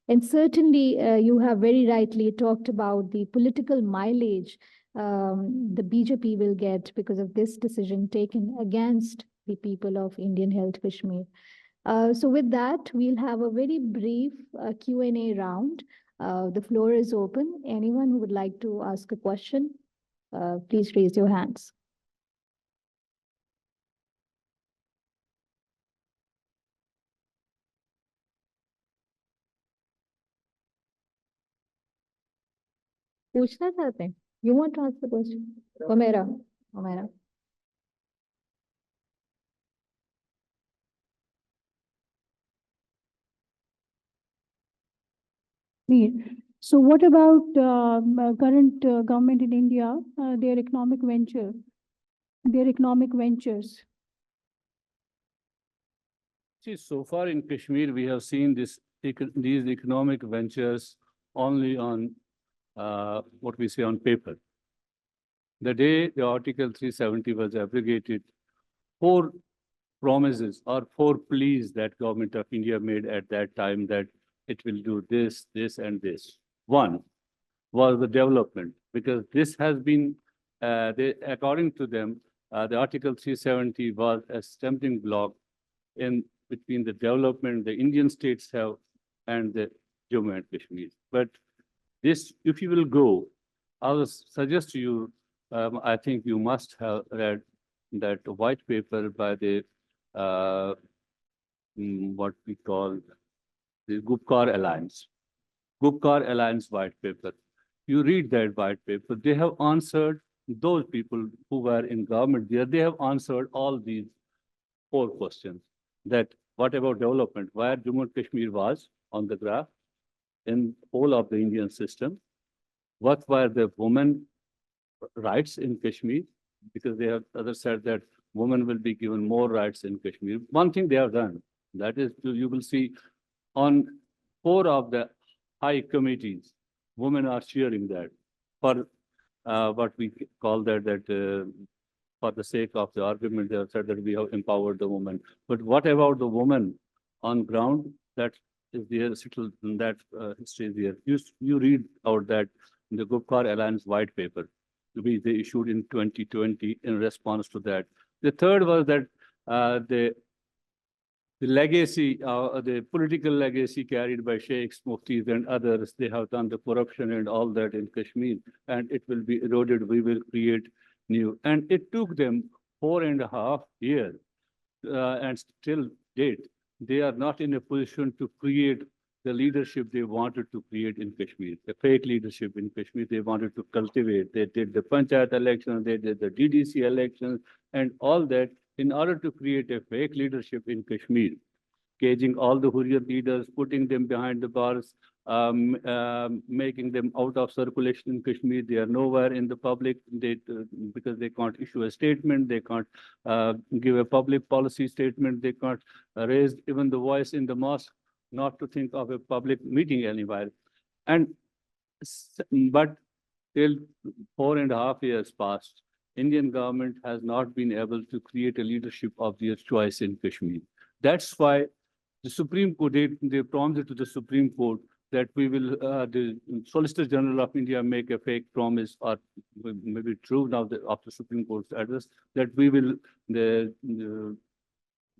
And certainly, you have very rightly talked about the political mileage the BJP will get because of this decision taken against the people of Indian-held Kashmir. So with that, we'll have a very brief Q&A round. The floor is open. Anyone who would like to ask a question, please raise your hands. पूछना चाहते हैं? You want to ask the question? Omera. So what about current government in India, their economic ventures? See, so far in Kashmir, we have seen these economic ventures only on what we say on paper. The day the Article 370 was abrogated, 4 promises or 4 pleas that Government of India made at that time that it will do this, this, and this. One was the development, because this has been, according to them, the Article 370 was a stumbling block in between the development the Indian states have and the Jammu and Kashmir. But this, if you will go, I will suggest to you, I think you must have read that white paper by the, what we call the Gupkar Alliance. Gupkar Alliance white paper. You read that white paper, they have answered those people who were in government there, they have answered all these 4 questions. That what about development? Where Jammu and Kashmir was on the graph in whole of the Indian system? What were the women rights in Kashmir? Because they have others said that women will be given more rights in Kashmir. One thing they have done, that is, you will see on 4 of the high committees, women are cheering that for what we call that for the sake of the argument, they have said that we have empowered the woman. But what about the woman on ground? That is there, that history is there. You read out that in the Gupkar Alliance white paper, which they issued in 2020 in response to that. The third was that the legacy, the political legacy carried by sheikhs, muftis, and others, they have done the corruption and all that in Kashmir, and it will be eroded. We will create new. And it took them 4.5 years, and still date, they are not in a position to create the leadership they wanted to create in Kashmir, the fake leadership in Kashmir they wanted to cultivate. They did the Panchayat elections, they did the DDC elections, and all that in order to create a fake leadership in Kashmir, caging all the Hurriyat leaders, putting them behind the bars, making them out of circulation in Kashmir. They are nowhere in the public, because they can't issue a statement, they can't give a public policy statement, they can't raise even the voice in the mosque. not to think of a public meeting anywhere. And but till 4.5 years past, Indian government has not been able to create a leadership of their choice in Kashmir. That's why the Supreme Court, they promised to the Supreme Court that we will, the Solicitor General of India make a fake promise, or maybe true now after Supreme Court's address, that we will, the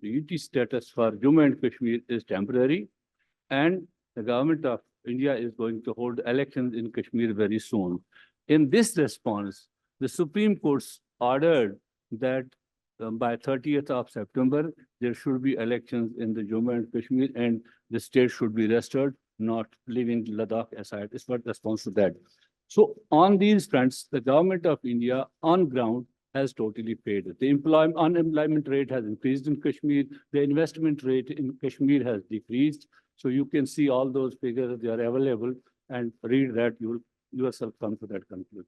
unity status for Jammu and Kashmir is temporary, and the government of India is going to hold elections in Kashmir very soon. In this response, the Supreme Court's ordered that by 30th of September, there should be elections in the Jammu and Kashmir, and the state should be restored, not leaving Ladakh aside. It's what response to that. So on these fronts, the government of India on ground has totally failed. The unemployment rate has increased in Kashmir. The investment rate in Kashmir has decreased. So you can see all those figures, they are available, and read that, you will yourself come to that conclusion.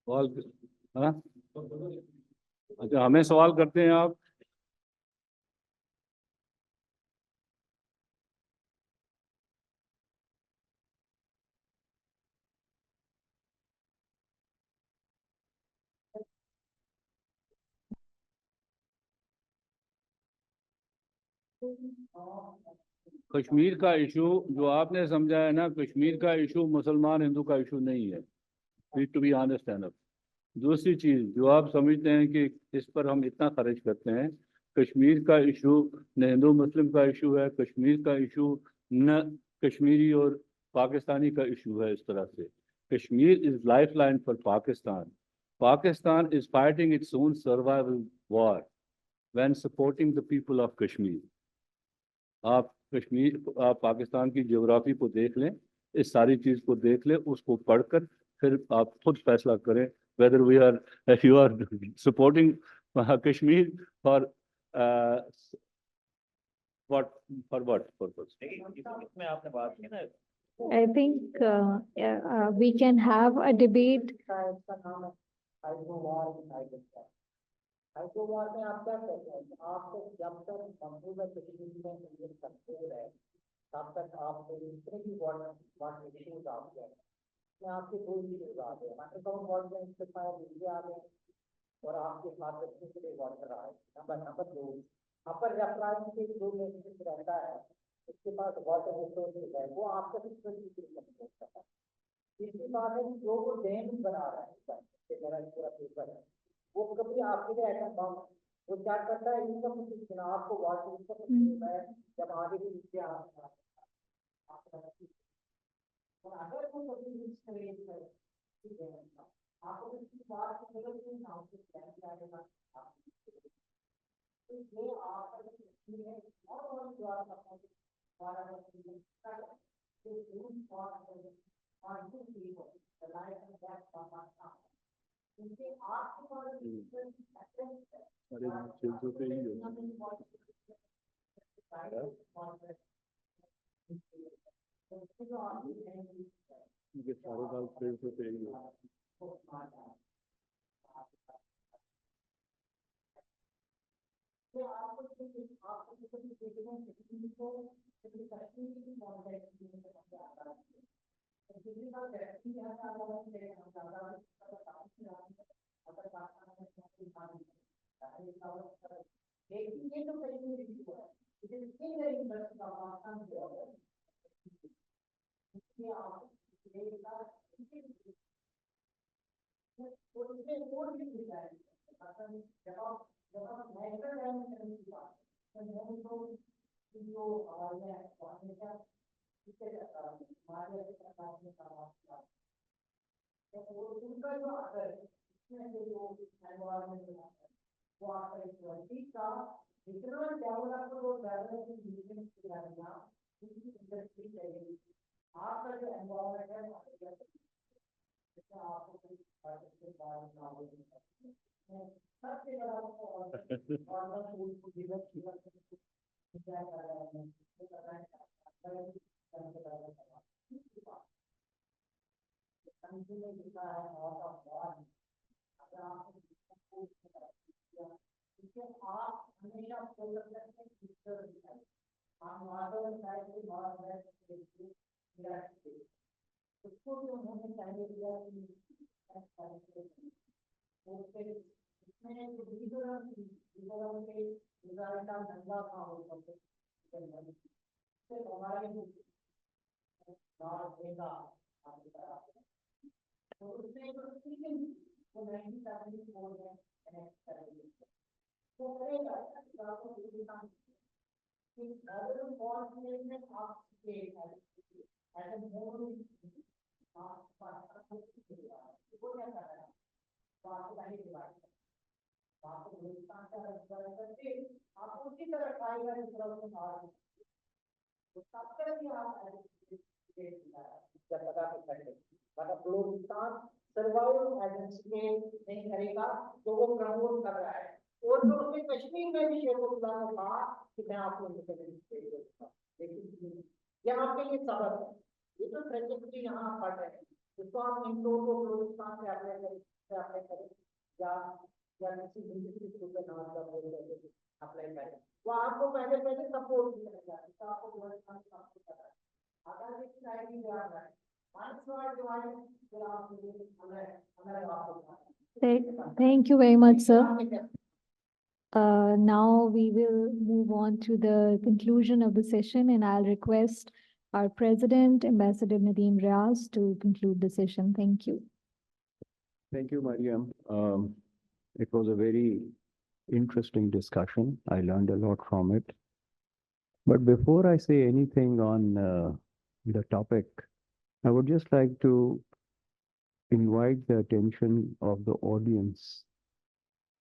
सवाल, हाँ? अच्छा, हमें सवाल करते हैं आप? कश्मीर का issue जो आपने समझा है ना, कश्मीर का इशू मुसलमान हिंदू का इशू नहीं है, टू बी ऑनेस्ट एनफ। दूसरी चीज जो आप समझते हैं कि इस पर हम इतना खर्च करते हैं, कश्मीर का इशू न हिंदू मुस्लिम का इशू है, कश्मीर का इशू न कश्मीरी और पाकिस्तानी का इशू है। इस तरह से Kashmir is life line for Pakistan. Pakistan is fighting its own survival war when supporting the people of Kashmir. आप पाकिस्तान की ज्योग्राफी को देख लें, इस सारी चीज को देख लें, उसको पढ़कर फिर आप खुद फैसला करें whether you are supporting Kashmir for what purpose. I think we can have a debate. हाइड्रोवार में आप क्या कहते हैं कि आपको जब तक मौजूदा कश्मीर में इंडियन कंट्रोल है, तब तक आपको जितने भी वाटर इश्यूज आते हैं, मैं आपके दो इश्यूज आ गए, अंडरग्राउंड वाटर इंफ्रास्ट्रक्चर बिजली आ गए, और आपके साथ रखने के लिए वाटर आ है। नंबर दो, अपर रेफराइन के जो बेनिफिट रहता है, उसके पास वाटर रिसोर्सेज है, वो आपका कंट्रोल करता है। तीसरी बात है जो वो डैम बना रहा है, मेरा पूरा पेपर है, वो कभी आपके लिए ऐसा काम वो क्या करता है, इनकम सिस्टम आपको वाटर इनकम है, जब आगे भी नीचे आता है, और अगर वो कभी रिस्क है, ठीक है, आपको किसी बात की जरूरत नहीं, आपको प्लान करेगा, तो ये आप है और द्वारा अपना द्वारा जो यूज और जो people the life and death of our time. उनके आपको और अरे चीजों पे ही ये सारे बात चीजों पे ही Thank you very much, sir. Now we will move on to the conclusion of the session, and I'll request our President, Ambassador Nadeem Riaz, to conclude the session. Thank you. Thank you, Mariam. It was a very interesting discussion. I learned a lot from it. But before I say anything on the topic, I would just like to invite the attention of the audience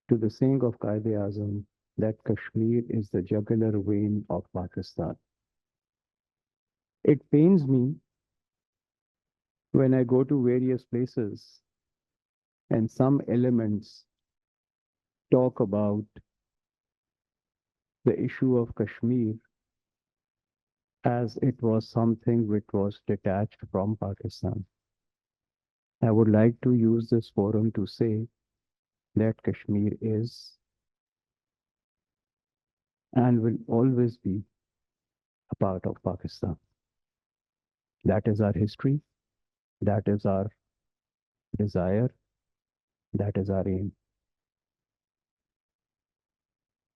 to the saying of Quaid-e-Azam that Kashmir is the jugular vein of Pakistan. It pains me when I go to various places and some elements talk about the issue of Kashmir as it was something which was detached from Pakistan. I would like to use this forum to say that Kashmir is and will always be a part of Pakistan. That is our history, that is our desire, that is our aim.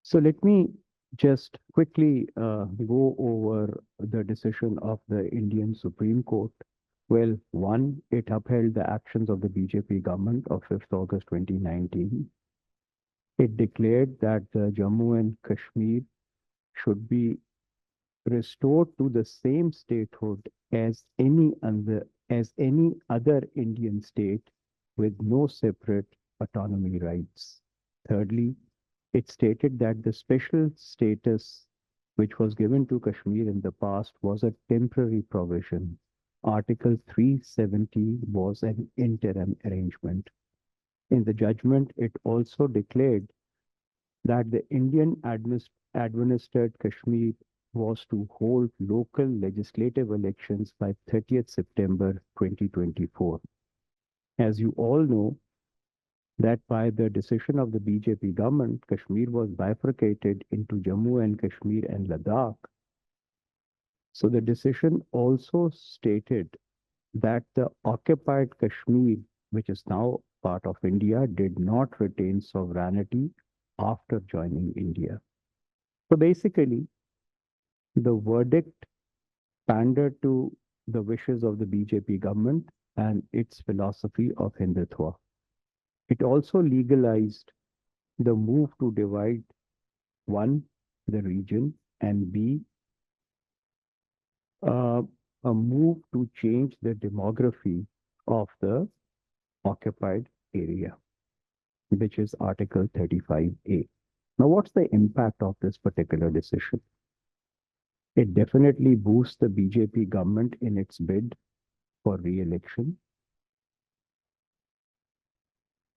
So let me just quickly go over the decision of the Indian Supreme Court. Well, one, it upheld the actions of the BJP government of 5th August 2019. It declared that the Jammu and Kashmir should be restored to the same statehood as any other Indian state with no separate autonomy rights. Thirdly, it stated that the special status which was given to Kashmir in the past was a temporary provision. Article-370 was an interim arrangement. In the judgment, it also declared that the Indian administered Kashmir was to hold local legislative elections by 30th September 2024. As you all know, that by the decision of the BJP government, Kashmir was bifurcated into Jammu and Kashmir and Ladakh. So the decision also stated that the occupied Kashmir, which is now part of India, did not retain sovereignty after joining India. So basically, the verdict pandered to the wishes of the BJP government and its philosophy of Hindutva. It also legalized the move to divide, one, the region, and B, a move to change the demography of the occupied area. which is Article 35A. Now, what's the impact of this particular decision? It definitely boosts the BJP government in its bid for re-election.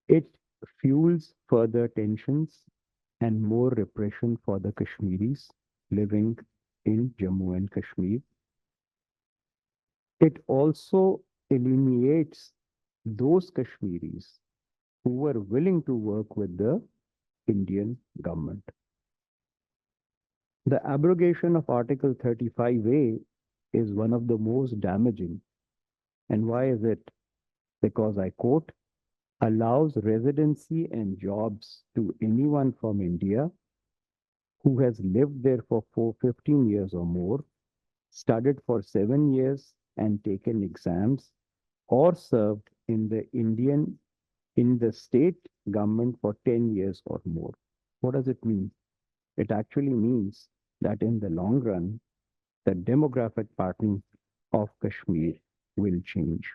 It fuels further tensions and more repression for the Kashmiris living in Jammu and Kashmir. It also alienates those Kashmiris who were willing to work with the Indian government. The abrogation of Article 35A is one of the most damaging. And why is it? Because I quote, allows residency and jobs to anyone from India who has lived there for 15 years or more, studied for 7 years and taken exams, or served in the state government for 10 years or more. What does it mean? It actually means that in the long run, the demographic pattern of Kashmir will change.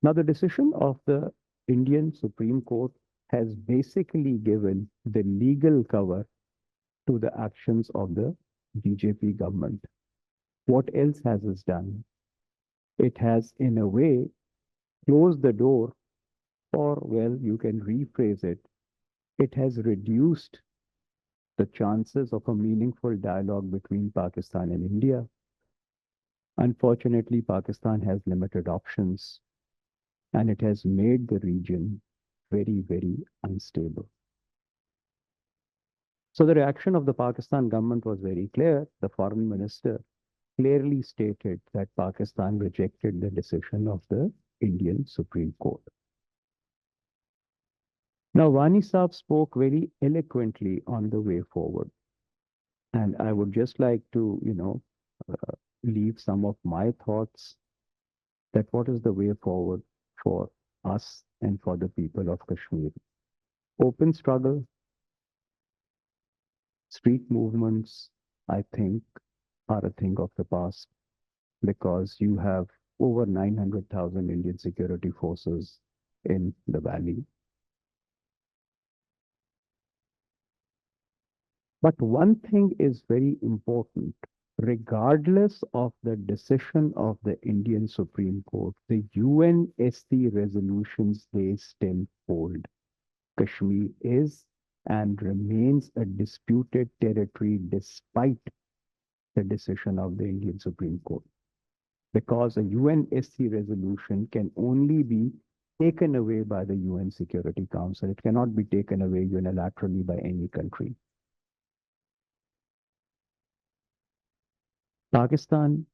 Now, the decision of the Indian Supreme Court has basically given the legal cover to the actions of the BJP government. What else has it done? It has, in a way, closed the door, or, well, you can rephrase it. It has reduced the chances of a meaningful dialogue between Pakistan and India. Unfortunately, Pakistan has limited options, and it has made the region very, very unstable. So the reaction of the Pakistan government was very clear. The foreign minister clearly stated that Pakistan rejected the decision of the Indian Supreme Court. Now, Wani Saab spoke very eloquently on the way forward. And I would just like to, leave some of my thoughts that what is the way forward for us and for the people of Kashmir. Open struggle, street movements, I think, are a thing of the past because you have over 900,000 Indian security forces in the valley. But one thing is very important. Regardless of the decision of the Indian Supreme Court, the UNSC resolutions, they still hold. Kashmir is and remains a disputed territory despite the decision of the Indian Supreme Court. Because a UNSC resolution can only be taken away by the UN Security Council. It cannot be taken away unilaterally by any country. Pakistan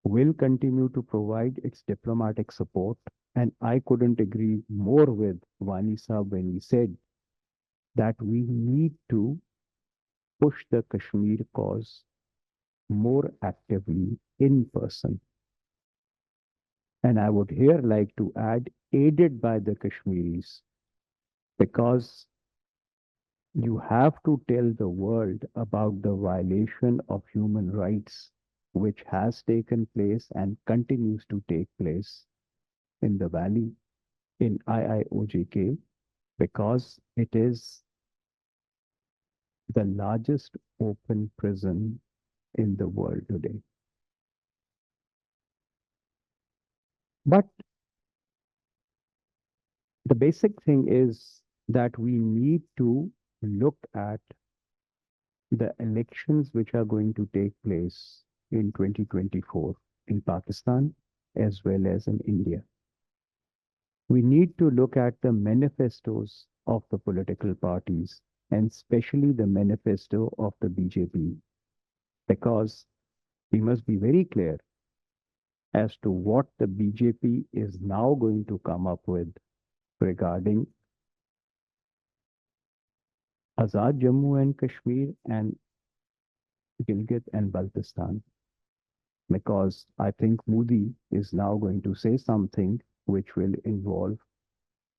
will continue to provide its diplomatic support, and I couldn't agree more with Wani Saab when he said that we need to push the Kashmir cause more actively in person. And I would here like to add, aided by the Kashmiris, because you have to tell the world about the violation of human rights which has taken place and continues to take place in the valley, in IIOJK, because it is the largest open prison in the world today. But the basic thing is that we need to look at the elections which are going to take place in 2024 in Pakistan as well as in India. We need to look at the manifestos of the political parties and especially the manifesto of the BJP, because we must be very clear as to what the BJP is now going to come up with regarding Azad Jammu and Kashmir and Gilgit and Baltistan. Because I think Modi is now going to say something which will involve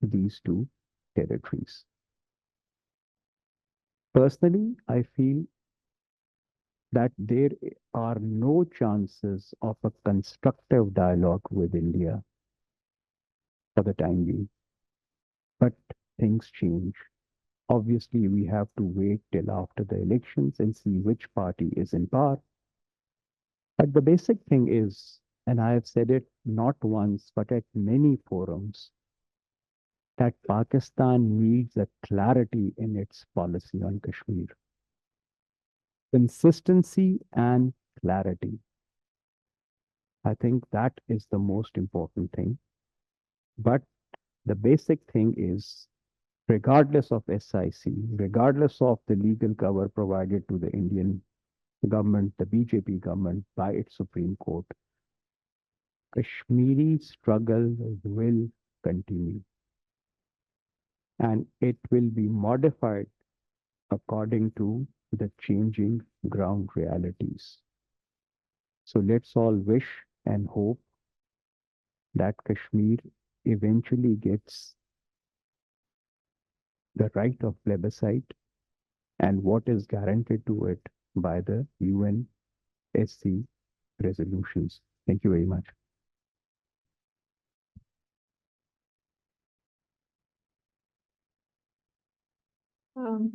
these two territories. Personally, I feel that there are no chances of a constructive dialogue with India for the time being. But things change. Obviously, we have to wait till after the elections and see which party is in power. But the basic thing is, and I have said it not once, but at many forums, that Pakistan needs a clarity in its policy on Kashmir. Consistency and clarity. I think that is the most important thing. But the basic thing is, regardless of SIC, regardless of the legal cover provided to the Indian government, the BJP government by its Supreme Court, Kashmiri struggle will continue. And it will be modified according to the changing ground realities. So let's all wish and hope that Kashmir eventually gets the right of plebiscite and what is guaranteed to it by the UNSC resolutions. Thank you very much.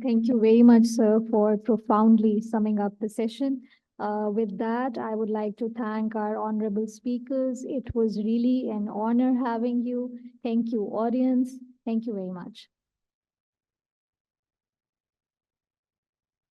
Thank you very much, sir, for profoundly summing up the session. With that, I would like to thank our honorable speakers. It was really an honor having you. Thank you, audience. Thank you very much.